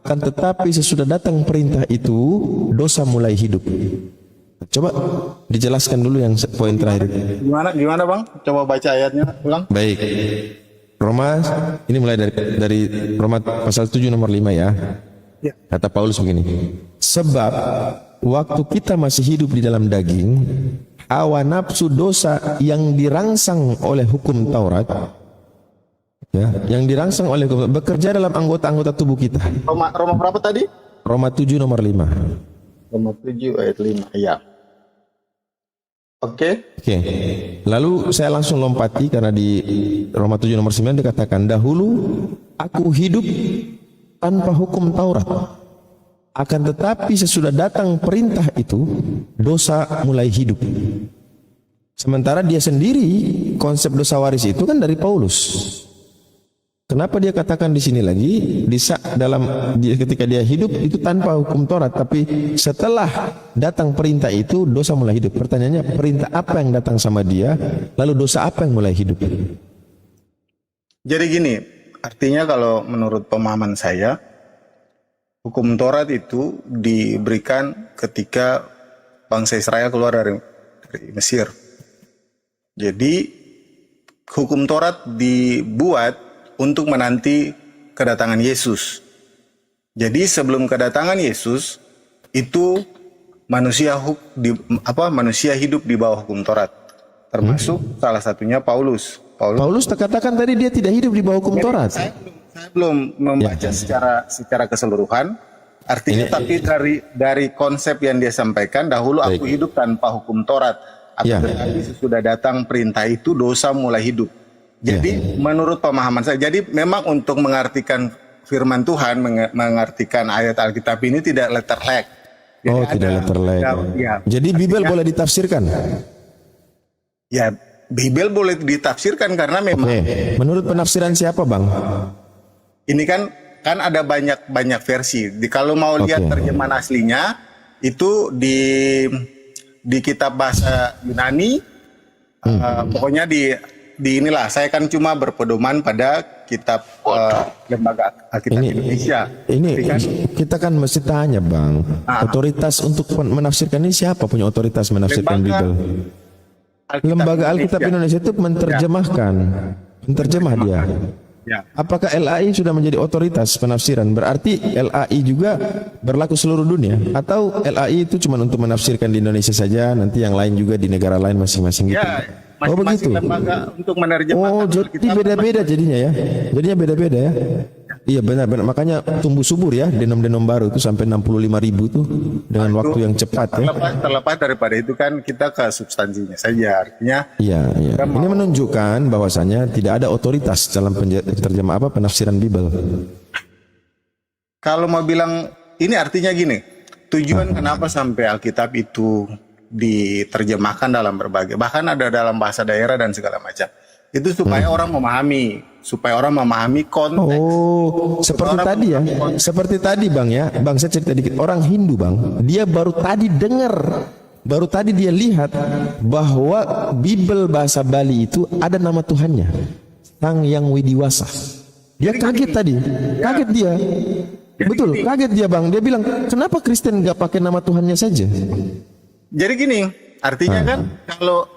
Akan tetapi sesudah datang perintah itu, dosa mulai hidup. Coba dijelaskan dulu yang poin terakhir. Gimana Bang? Coba baca ayatnya ulang. Baik. Roma, ini mulai dari Roma pasal 7 nomor 5 ya. Kata Paulus begini. Sebab waktu kita masih hidup di dalam daging, hawa nafsu dosa yang dirangsang oleh hukum Taurat, ya, yang dirangsang oleh hukum, bekerja dalam anggota-anggota tubuh kita. Roma berapa tadi? Roma 7 nomor 5. Roma 7 ayat 5. Iya. Oke. Lalu saya langsung lompati karena di Roma 7 nomor 9 dikatakan, dahulu aku hidup tanpa hukum Taurat. Akan tetapi sesudah datang perintah itu, dosa mulai hidup. Sementara dia sendiri, konsep dosa waris itu kan dari Paulus. Kenapa dia katakan di sini lagi, ketika dia hidup itu tanpa hukum Taurat, tapi setelah datang perintah itu, dosa mulai hidup. Pertanyaannya, perintah apa yang datang sama dia, lalu dosa apa yang mulai hidup? Jadi gini, artinya kalau menurut pemahaman saya, hukum Taurat itu diberikan ketika bangsa Israel keluar dari Mesir. Jadi hukum Taurat dibuat untuk menanti kedatangan Yesus. Jadi sebelum kedatangan Yesus itu manusia hidup di bawah hukum Taurat. Termasuk salah satunya Paulus. Paulus terkatakan tadi dia tidak hidup di bawah hukum Taurat. Saya belum membaca secara keseluruhan. Artinya tapi dari konsep yang dia sampaikan, dahulu aku hidup tanpa hukum Taurat. Tapi sesudah datang perintah itu, dosa mulai hidup. Jadi menurut pemahaman saya, jadi memang untuk mengartikan firman Tuhan, mengartikan ayat Alkitab ini tidak letterlek. Tidak letterlek. Jadi Bible boleh ditafsirkan? Ya, Bible boleh ditafsirkan karena memang. Menurut penafsiran siapa, Bang? Ini kan ada banyak versi. Kalau mau lihat terjemahan aslinya itu di kitab bahasa Yunani, pokoknya di inilah, saya kan cuma berpedoman pada kitab Lembaga Alkitab Indonesia. Kita kan mesti tanya, Bang, otoritas untuk menafsirkan ini siapa punya otoritas menafsirkan Bible? Lembaga Alkitab Indonesia itu menterjemah dia. Apakah LAI sudah menjadi otoritas penafsiran? Berarti LAI juga berlaku seluruh dunia, atau LAI itu cuma untuk menafsirkan di Indonesia saja, nanti yang lain juga di negara lain masing-masing gitu? Begitu. Lembaga untuk menerjemahkan. Jadi beda-beda jadinya ya. Jadinya beda-beda ya. Iya benar. Makanya tumbuh subur ya denom-denom baru itu sampai 65.000 tuh dengan waktu yang cepat ya. Terlepas daripada itu kan kita ke substansinya saja, artinya. Iya. Ini menunjukkan bahwasanya tidak ada otoritas dalam penterjemah penafsiran Bible. Kalau mau bilang ini artinya gini, tujuan kenapa sampai Alkitab itu diterjemahkan dalam berbagai, bahkan ada dalam bahasa daerah dan segala macam. Itu supaya orang memahami konteks. Seperti tadi Bang ya. Bang, saya cerita dikit. Orang Hindu, Bang, dia baru tadi dia lihat bahwa Bible bahasa Bali itu ada nama Tuhannya, Sang Yang Widiwasa. Dia kaget tadi. Kaget dia. Betul, kaget dia, Bang. Dia bilang, "Kenapa Kristen nggak pakai nama Tuhannya saja?" Jadi gini, artinya kan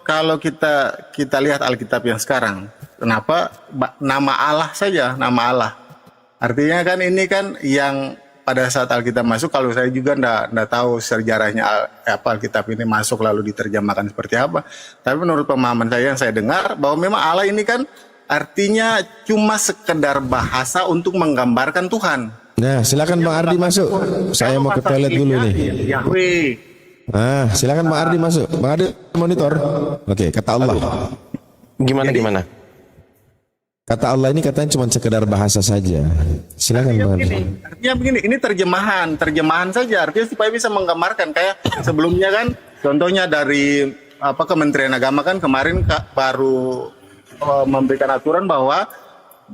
kalau kita lihat Alkitab yang sekarang, kenapa nama Allah saja, nama Allah. Artinya kan ini kan yang pada saat Alkitab masuk, kalau saya juga nggak tahu sejarahnya Alkitab ini masuk lalu diterjemahkan seperti apa. Tapi menurut pemahaman saya yang saya dengar bahwa memang Allah ini kan artinya cuma sekedar bahasa untuk menggambarkan Tuhan. Nah, silakan Bang Ardi masuk. Saya mau ke toilet dulu nih. Yahweh. Nah, silakan Bang Ardi masuk. Bang Ardi monitor. Oke, kata Allah. Gimana? Kata Allah ini katanya cuma sekedar bahasa saja. Silakan Bang Ardi. Artinya begini, ini terjemahan saja. Artinya supaya bisa menggambarkan kayak sebelumnya kan, contohnya dari Kementerian Agama kan kemarin baru memberikan aturan bahwa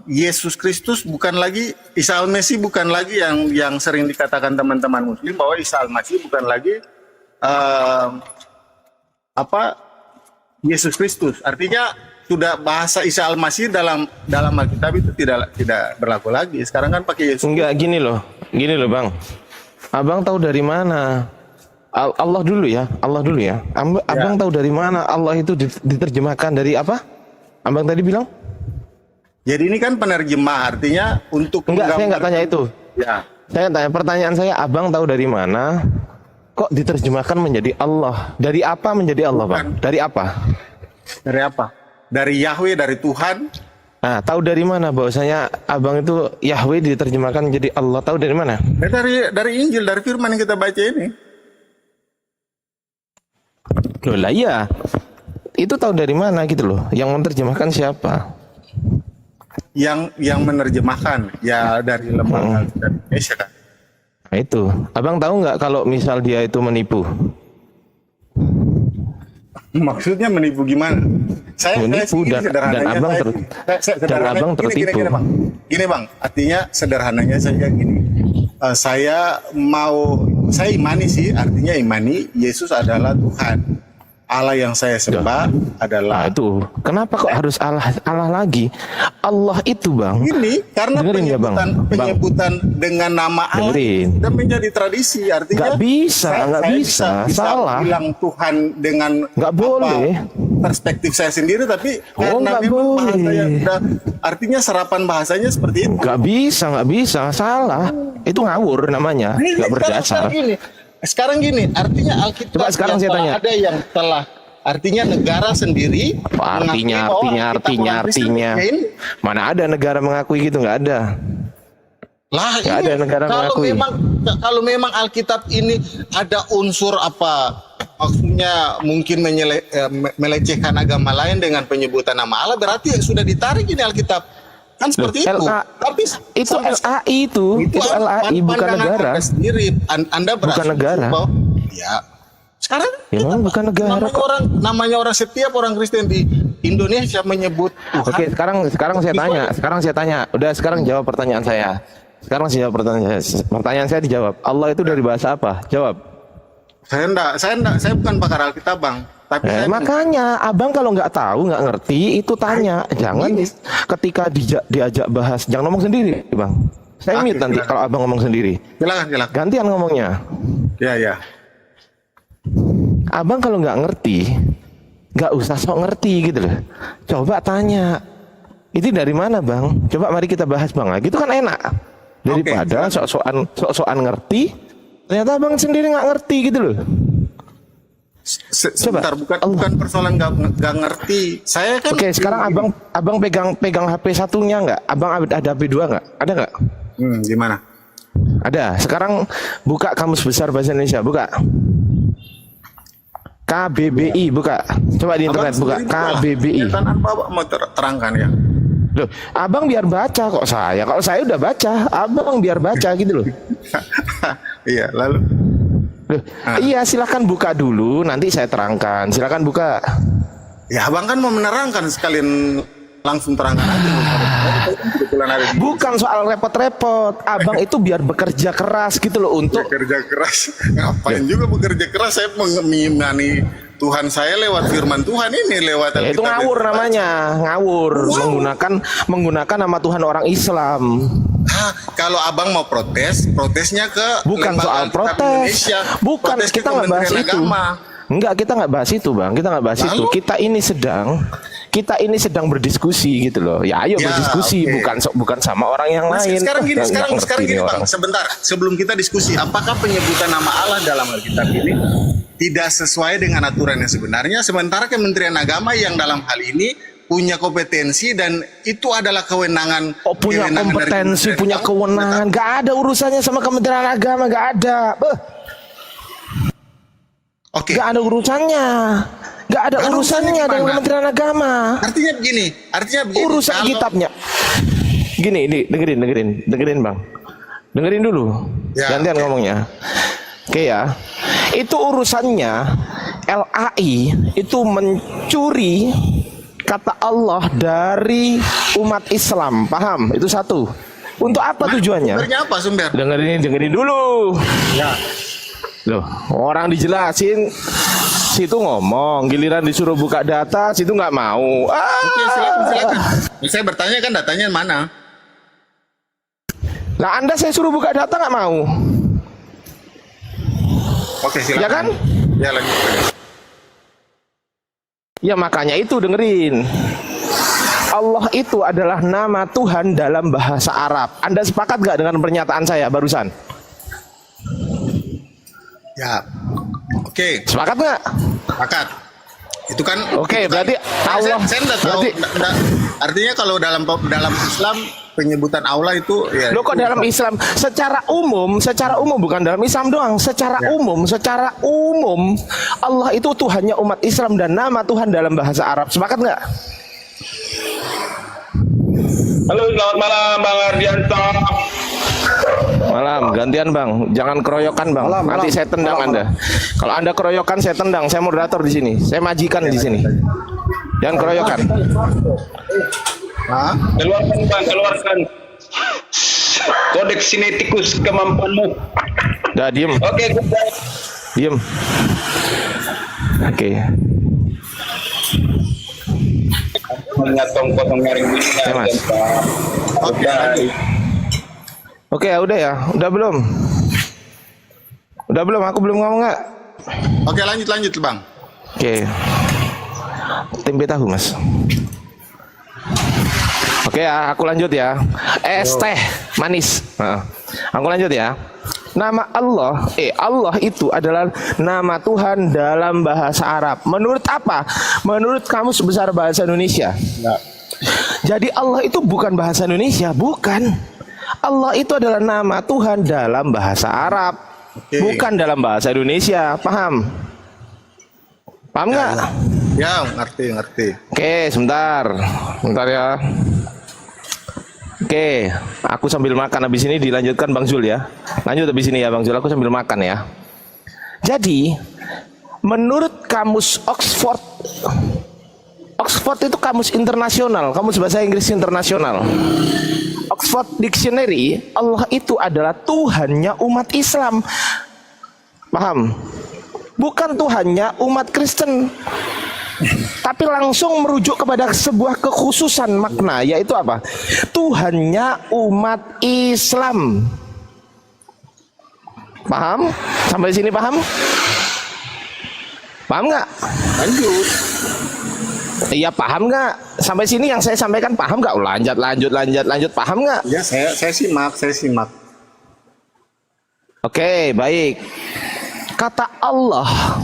Yesus Kristus bukan lagi, Isa Al-Masih bukan lagi yang sering dikatakan teman-teman Muslim bahwa Isa Al-Masih bukan lagi Yesus Kristus. Artinya sudah bahasa Isa Al-Masih dalam Alkitab itu tidak berlaku lagi. Sekarang kan pakai Yesus. Enggak, gini loh Bang. Abang tahu dari mana Allah dulu ya, Allah dulu ya. Abang tahu dari mana Allah itu diterjemahkan dari apa? Abang tadi bilang? Jadi ini kan penerjemah, artinya untuk Enggak, saya enggak tanya itu. Ya. Saya tanya, pertanyaan saya, abang tahu dari mana kok diterjemahkan menjadi Allah? Dari apa menjadi Allah, Bang? Dari apa? Dari apa? Dari Yahweh, dari Tuhan. Nah, tahu dari mana bahwasanya abang itu Yahweh diterjemahkan menjadi Allah? Tahu dari mana? Dari Injil, dari firman yang kita baca ini. Loh lah iya. Itu tahu dari mana gitu loh? Yang menerjemahkan siapa? Yang menerjemahkan ya dari lembaga Indonesia kan. Nah itu, abang tahu nggak kalau misal dia itu menipu? Maksudnya menipu gimana? Menipu dan abang tertipu. Gini bang, artinya sederhananya saja gini. Saya imani sih, artinya imani Yesus adalah Tuhan. Allah yang saya sembah adalah. Nah, itu. Kenapa kok harus Allah lagi? Allah itu, Bang. Ini karena dengerin penyebutan dengan nama Allah dan menjadi tradisi, artinya nggak bisa, salah. Bilang Tuhan dengan nggak boleh. Perspektif saya sendiri, tapi karena memang bahasanya sudah, artinya serapan bahasanya seperti itu. Nggak bisa, salah. Itu ngawur namanya, nggak berdasar. Sekarang gini, artinya Alkitab sekarang saya tanya. Ada yang telah, artinya negara sendiri. Artinya. Mana ada negara mengakui gitu, nggak ada. Lah, nggak ada negara mengakui. Kalau memang Alkitab ini ada unsur apa, maksudnya mungkin melecehkan agama lain dengan penyebutan nama Allah, berarti sudah ditarik ini Alkitab. Kan seperti itu. Tapi itu LAI itu LAI bukan negara. Sendiri. Anda bukan negara. Bahwa, ya. Sekarang bukan negara. Namanya orang setiap orang Kristen di Indonesia menyebut Tuhan. Oke, sekarang saya tanya. Udah, sekarang jawab pertanyaan saya. Sekarang saya jawab pertanyaan saya dijawab. Allah itu dari bahasa apa? Jawab. Saya bukan pakar Alkitab, Bang. Tapi makanya abang kalau nggak tahu, nggak ngerti, itu tanya. Jangan ketika diajak bahas, jangan ngomong sendiri, Bang. Saya mute nanti kalau abang ngomong sendiri. Silakan. Gantian ngomongnya. Ya. Abang kalau nggak ngerti, nggak usah sok ngerti gitu loh. Coba tanya. Itu dari mana, Bang? Coba mari kita bahas, Bang. Gitu kan enak. Daripada sok-sokan ngerti, ternyata abang sendiri nggak ngerti gitu loh. Sebentar, bukan persoalan nggak ngerti. Saya kan. Oke, sekarang abang pegang HP satunya nggak? Abang ada HP 2 nggak? Ada nggak? Gimana? Ada. Sekarang buka Kamus Besar Bahasa Indonesia, buka. KBBI, buka. Coba di internet buka KBBI. Apa mau terangkan ya? Loh, abang biar baca kok saya. Kalau saya udah baca, abang biar baca gitu loh. Iya, lalu. Iya, silakan buka dulu, nanti saya terangkan. Silakan buka. Ya, abang kan mau menerangkan, sekalian langsung terangkan aja. Bukan soal repot-repot. Abang itu biar bekerja keras gitu loh untuk. Bekerja keras. Ngapain juga bekerja keras? Saya mengimani Tuhan saya lewat firman Tuhan ini, lewat. Ya, itu ngawur namanya, ngawur. Menggunakan nama Tuhan orang Islam. Kalau abang mau protesnya ke bukan soal protes, bukan protes, kita nggak bahas itu. Enggak, kita nggak bahas itu, Bang. Kita nggak bahas itu. Kita ini sedang berdiskusi gitu loh. Ya ayo berdiskusi, bukan sama orang yang lain. Sekarang gini, Bang. Sebentar, sebelum kita diskusi, apakah penyebutan nama Allah dalam Alkitab ini tidak sesuai dengan aturan yang sebenarnya? Sementara Kementerian Agama yang dalam hal ini punya kompetensi dan itu adalah kewenangan. Punya kompetensi, punya kewenangan. Gak ada urusannya sama Kementerian Agama, gak ada. Gak ada urusannya. Gak ada urusannya dengan Kementerian Agama. Artinya begini. Urusan kitabnya. Gini, ini dengerin Bang. Dengerin dulu. Gantian ngomongnya. Oke ya. Itu urusannya LAI itu mencuri kata Allah dari umat Islam, paham? Itu satu. Untuk apa tujuannya? Sumbernya apa sumber? Dengerin dulu. Ya. Loh, orang dijelasin, situ ngomong, giliran disuruh buka data, situ nggak mau. Oke, silakan. Saya bertanya kan datanya mana? Nah, Anda saya suruh buka data nggak mau. Oke, silakan. Ya kan? Ya, lanjut. Ya makanya itu dengerin. Allah itu adalah nama Tuhan dalam bahasa Arab. Anda sepakat gak dengan pernyataan saya barusan? Ya. Oke. Sepakat nggak? Sepakat. Itu kan. Oke, berarti Allah. Saya enggak tahu. Artinya kalau dalam Islam penyebutan Allah itu ya. Loh kok dalam Islam secara umum bukan dalam Islam doang, secara umum Allah itu Tuhannya umat Islam dan nama Tuhan dalam bahasa Arab. Sepakat nggak? Halo, selamat malam Bang Ardianto. Malam, gantian Bang. Jangan keroyokan Bang. Nanti saya tendang Anda. Kalau Anda keroyokan saya tendang. Saya moderator di sini. Saya majikan di sini. Jangan keroyokan. Keluarkan Bang, keluarkan. Kodeks sinetikus kemampuanmu. Dah diem. Oke, Diem. Oke. Mengatong potong garing bunyinya. Mas. Oke, udah ya. Udah belum? Udah belum? Aku belum ngomong nggak? Oke, lanjut Bang. Oke. Tempe tahu Mas. Oke ya, aku lanjut ya. Es teh manis. Aku lanjut ya. Nama Allah, Allah itu adalah nama Tuhan dalam bahasa Arab. Menurut apa? Menurut Kamus Besar Bahasa Indonesia. Jadi Allah itu bukan bahasa Indonesia, bukan. Allah itu adalah nama Tuhan dalam bahasa Arab, bukan dalam bahasa Indonesia. Paham? Paham nggak? Ya, ngerti. Oke, sebentar ya. Oke, aku sambil makan, habis ini dilanjutkan Bang Zul ya. Lanjut habis ini ya Bang Zul, aku sambil makan ya. Jadi, menurut kamus Oxford itu kamus internasional, kamus bahasa Inggris internasional. Oxford Dictionary, Allah itu adalah Tuhannya umat Islam. Paham? Bukan Tuhannya umat Kristen. Tapi langsung merujuk kepada sebuah kekhususan makna, yaitu apa? Tuhannya umat Islam. Paham? Sampai sini paham? Paham nggak? Lanjut. Iya, paham nggak? Sampai sini yang saya sampaikan paham nggak? Lanjut. Paham nggak? Ya, saya simak. Oke, baik. Kata Allah,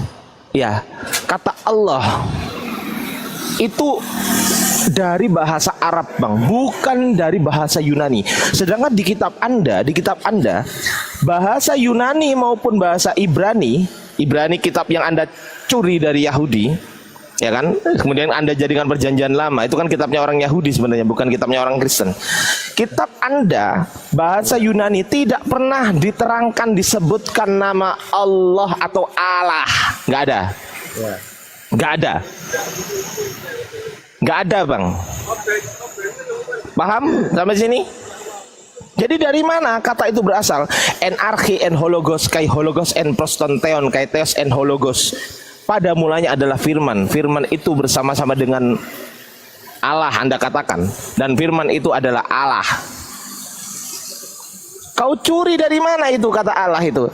ya, kata Allah itu dari bahasa Arab Bang, bukan dari bahasa Yunani. Sedangkan di kitab Anda, bahasa Yunani maupun bahasa Ibrani kitab yang Anda curi dari Yahudi, ya kan? Kemudian Anda jadikan perjanjian lama, itu kan kitabnya orang Yahudi sebenarnya, bukan kitabnya orang Kristen. Kitab Anda, bahasa Yunani tidak pernah diterangkan, disebutkan nama Allah atau Allah. Nggak ada. Nggak ada Bang. Paham sampai sini? Jadi dari mana kata itu berasal? En archi en hologos kai hologos en prostonteon kai theos en hologos. Pada mulanya adalah firman. Firman itu bersama-sama dengan Allah Anda katakan. Dan firman itu adalah Allah. Kau curi dari mana itu kata Allah itu?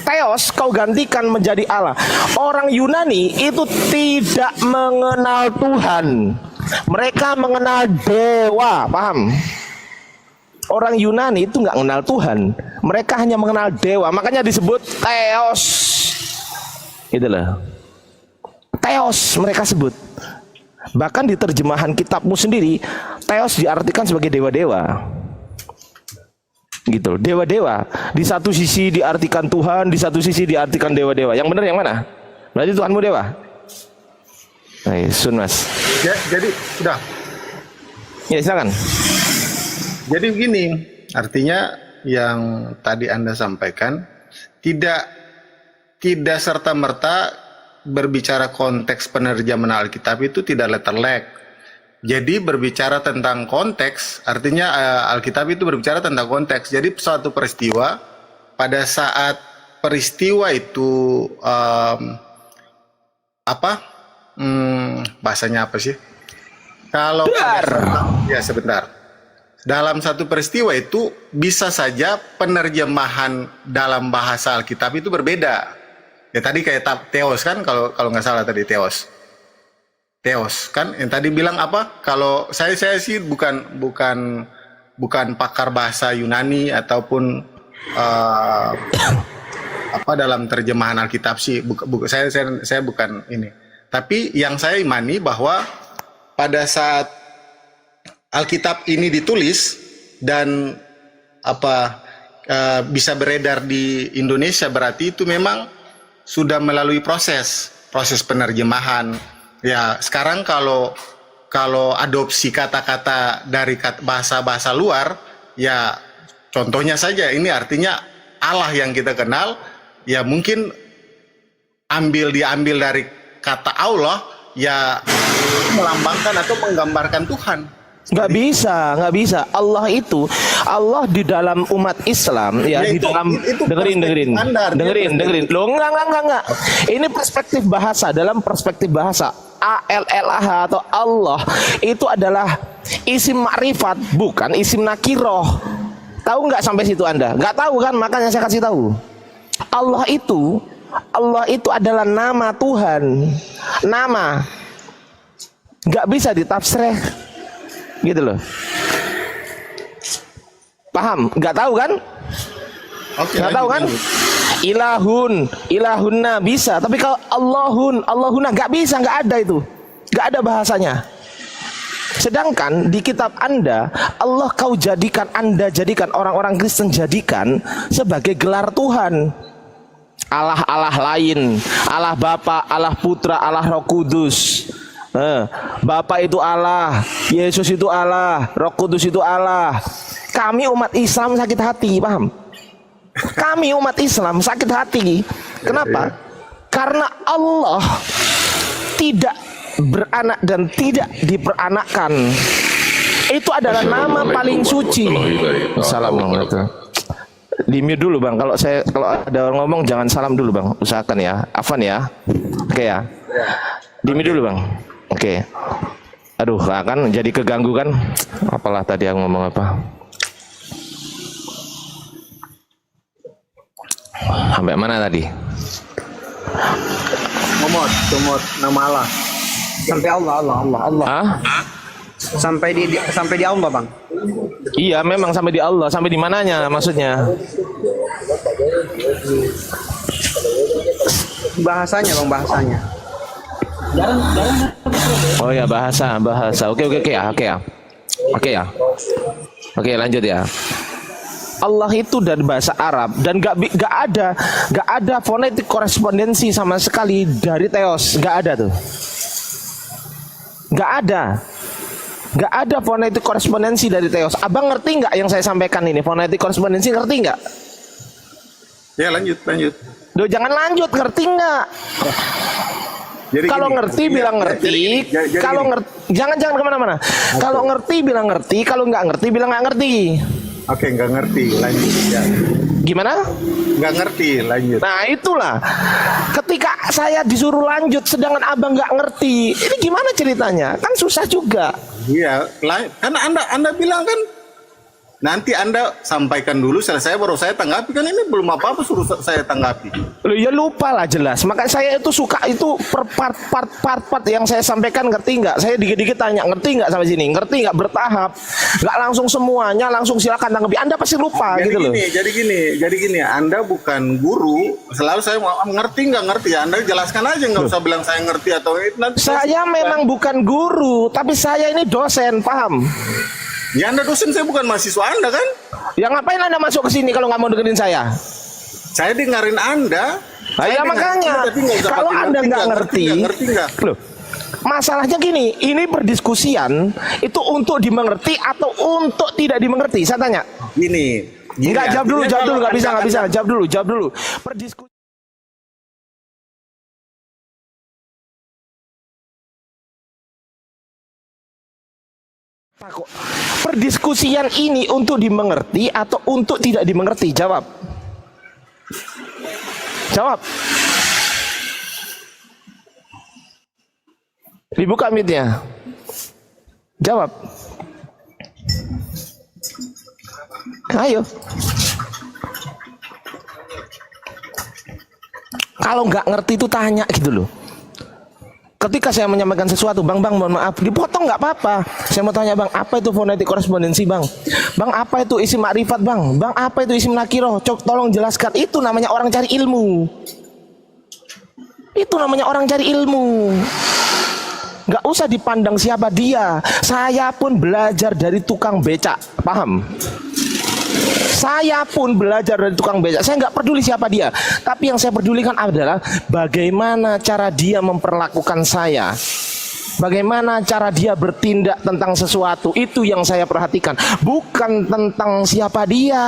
Theos kau gantikan menjadi Allah. Orang Yunani itu tidak mengenal Tuhan. Mereka mengenal dewa, paham? Orang Yunani itu nggak mengenal Tuhan. Mereka hanya mengenal dewa. Makanya disebut Theos. Itulah. Theos mereka sebut. Bahkan di terjemahan kitabmu sendiri, Theos diartikan sebagai dewa-dewa. Gitu, dewa-dewa. Di satu sisi diartikan Tuhan, di satu sisi diartikan dewa-dewa. Yang benar yang mana? Berarti Tuhanmu dewa? Sun Mas. Ya, jadi sudah. Ya silakan. Jadi begini, artinya yang tadi Anda sampaikan tidak serta-merta berbicara konteks penerjemahan Alkitab itu tidak letterlek. Jadi berbicara tentang konteks, artinya Alkitab itu berbicara tentang konteks. Jadi suatu peristiwa, pada saat peristiwa itu bahasanya apa sih? Kalau ya sebentar. Dalam satu peristiwa itu bisa saja penerjemahan dalam bahasa Alkitab itu berbeda. Ya tadi kayak Theos kan, kalau nggak salah tadi Theos kan yang tadi bilang apa? Kalau saya sih bukan pakar bahasa Yunani ataupun apa dalam terjemahan Alkitab sih. Saya bukan ini. Tapi yang saya imani bahwa pada saat Alkitab ini ditulis dan bisa beredar di Indonesia, berarti itu memang sudah melalui proses penerjemahan. Ya, sekarang kalau adopsi kata-kata dari bahasa-bahasa luar, ya contohnya saja ini artinya Allah yang kita kenal, ya mungkin diambil dari kata Allah, ya melambangkan atau menggambarkan Tuhan. Nggak bisa. Allah di dalam umat Islam ya, di dalam dengerin. Loh, enggak. Ini perspektif bahasa, dalam perspektif bahasa ALLAH atau Allah itu adalah isim makrifat, bukan isim nakiroh. Tahu nggak sampai situ Anda? Nggak tahu kan? Makanya saya kasih tahu. Allah itu adalah nama Tuhan. Nama. Nggak bisa ditafsir. Gitu loh. Paham? Nggak tahu kan? Oke, nggak tahu kan? Ilahunna bisa, tapi kalau Allahunna nggak bisa, nggak ada itu, nggak ada bahasanya. Sedangkan di kitab Anda, Anda jadikan orang-orang Kristen jadikan sebagai gelar Tuhan. Allah lain, Allah Bapa, Allah Putra, Allah Roh Kudus. Bapa itu Allah, Yesus itu Allah, Roh Kudus itu Allah. Kami umat Islam sakit hati, paham? Kami umat Islam sakit hati. Kenapa? Karena Allah tidak beranak dan tidak diperanakkan. Itu adalah nama paling suci. Assalamualaikum. Di mute dulu bang. Kalau ada orang ngomong jangan salam dulu bang. Usahakan ya. Afan ya. Oke ya. Di mute dulu bang. Oke. Aduh, kan jadi keganggu kan. Apalah tadi yang ngomong apa? Sampai mana tadi? Sumut nama Allah. Sampai Allah. Hah? Sampai di Allah, Bang. Iya, memang sampai di Allah. Sampai di mananya maksudnya? Bahasanya, Bang, bahasanya. Oh ya, bahasa. Oke ya. Oke, lanjut ya. Allah itu dari bahasa Arab dan gak ada fonetik korespondensi sama sekali dari Theos, gak ada tuh, gak ada fonetik korespondensi dari Theos. Abang ngerti nggak yang saya sampaikan ini? Fonetik korespondensi ngerti nggak? Ya lanjut. Duh, jangan lanjut, ngerti nggak? Kalau ngerti bilang ngerti, kalau ngerti jangan kemana-mana. Kalau ngerti bilang ngerti, kalau nggak ngerti bilang nggak ngerti. Oke, nggak ngerti, lanjut ya. Gimana? Nggak ngerti, lanjut. Nah itulah, ketika saya disuruh lanjut sedangkan abang nggak ngerti, ini gimana ceritanya? Kan susah juga. Iya, kan anda bilang kan nanti Anda sampaikan dulu, selesai baru saya tanggapi. Kan ini belum apa-apa suruh saya tanggapi. Loh ya lupa lah jelas. Makanya saya itu suka itu per part yang saya sampaikan, ngerti nggak? Saya dikit-dikit tanya, ngerti nggak sampai sini? Ngerti nggak? Bertahap. Nggak langsung semuanya, langsung silakan tanggapi. Anda pasti lupa gitu loh. Jadi gini, Anda bukan guru. Selalu saya mau ngerti nggak ngerti. Anda jelaskan aja, nggak usah bilang saya ngerti atau nanti. Saya memang bukan guru, tapi saya ini dosen, paham? Ya Anda dosen, saya bukan mahasiswa Anda kan? Ya ngapain Anda masuk ke sini kalau nggak mau dengerin saya? Saya dengerin Anda. Ya makanya, kalau Anda nggak ngerti, loh, masalahnya gini, ini perdiskusian itu untuk dimengerti atau untuk tidak dimengerti? Saya tanya. Gini. Enggak, jawab dulu, nggak bisa, jawab dulu. Perdiskusian. Perdiskusian ini untuk dimengerti atau untuk tidak dimengerti? Jawab. Dibuka mic-nya. Jawab. Ayo. Kalau nggak ngerti itu tanya gitu loh. Ketika saya menyampaikan sesuatu, bang mohon maaf, dipotong nggak apa-apa. Saya mau tanya bang, apa itu fonetik korespondensi bang? Bang apa itu isim makrifat bang? Bang apa itu isim nakiroh? Tolong jelaskan. Itu namanya orang cari ilmu. Itu namanya orang cari ilmu. Nggak usah dipandang siapa dia. Saya pun belajar dari tukang becak, paham? Saya pun belajar dari tukang becak. Saya nggak peduli siapa dia. Tapi yang saya pedulikan adalah bagaimana cara dia memperlakukan saya. Bagaimana cara dia bertindak tentang sesuatu. Itu yang saya perhatikan. Bukan tentang siapa dia.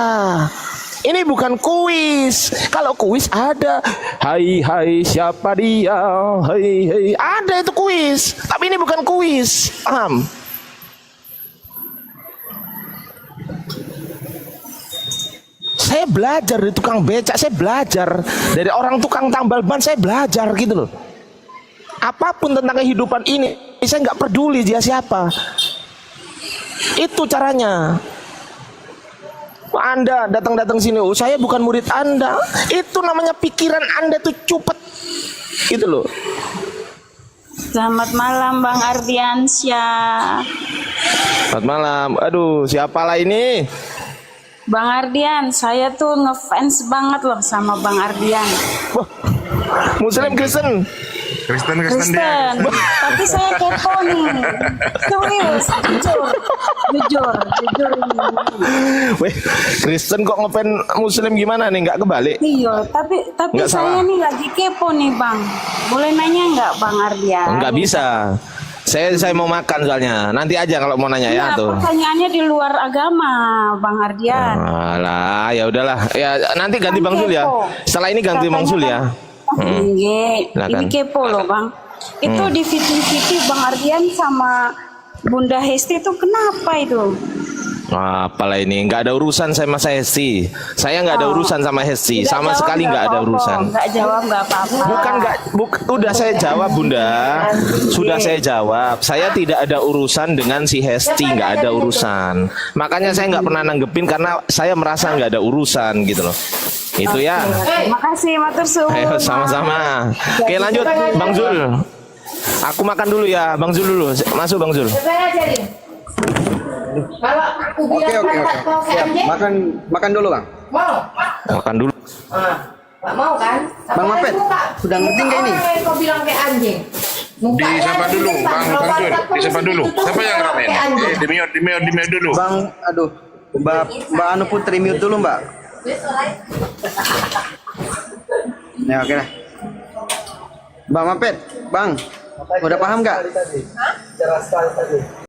Ini bukan kuis. Kalau kuis ada, hai siapa dia, hai ada itu kuis. Tapi ini bukan kuis, paham? Saya belajar dari tukang becak, saya belajar dari orang tukang tambal ban, saya belajar gitu loh. Apapun tentang kehidupan ini, saya nggak peduli dia siapa. Itu caranya. Anda datang sini, oh saya bukan murid Anda. Itu namanya pikiran Anda tuh cupet, gitu loh. Selamat malam Bang Ardiansyah. Selamat malam. Aduh, siapalah ini? Bang Ardian, saya tuh ngefans banget loh sama Bang Ardian. Wah, Muslim Kristen. Kristen Tapi saya kepo nih. Serius, jujur ini. Weh, Kristen kok ngefans Muslim gimana nih? Nggak kebalik? Iya, tapi Nggak saya salah. nih lagi kepo nih Bang. Boleh nanya nggak Bang Ardian? Nggak bisa. Saya mau makan soalnya. Nanti aja kalau mau nanya ya tuh. Pertanyaannya di luar agama, Bang Ardian. Alah, ya udahlah. Ya nanti ganti Bang Zul ya. Setelah ini ganti Bang Zul ya. Ini kepo loh Bang. Itu di VT Bang Ardian sama Bunda Hesti itu kenapa itu? Apalah ini, nggak ada urusan sama Hesti. Saya nggak ada urusan sama Hesti, sama sekali nggak ada urusan. Nggak jawab nggak apa-apa. Udah saya jawab Bunda, sudah saya jawab. Saya tidak ada urusan dengan si Hesti, nggak ada urusan. Makanya saya nggak pernah nanggepin karena saya merasa nggak ada urusan gitu loh. Itu ya. Terima kasih, matur suwun. Ayo sama-sama. Oke lanjut, Bang Zul. Aku makan dulu ya, Bang Zul dulu. Masuk Bang Zul. Kalau aku bilang siap. Makan dulu Bang. Mau? Makan dulu. Gak mau kan? Bang Mapet, sudah ngerti nggak ini? Kau bilang kayak anjing. Disapa dulu, Bang Zul. Disapa dulu. Siapa yang ramen? Di mute dulu. Bang, aduh, Mbak Anu Putri mute dulu Mbak. Ya oke lah. Bang Mapet, Bang, udah paham nggak?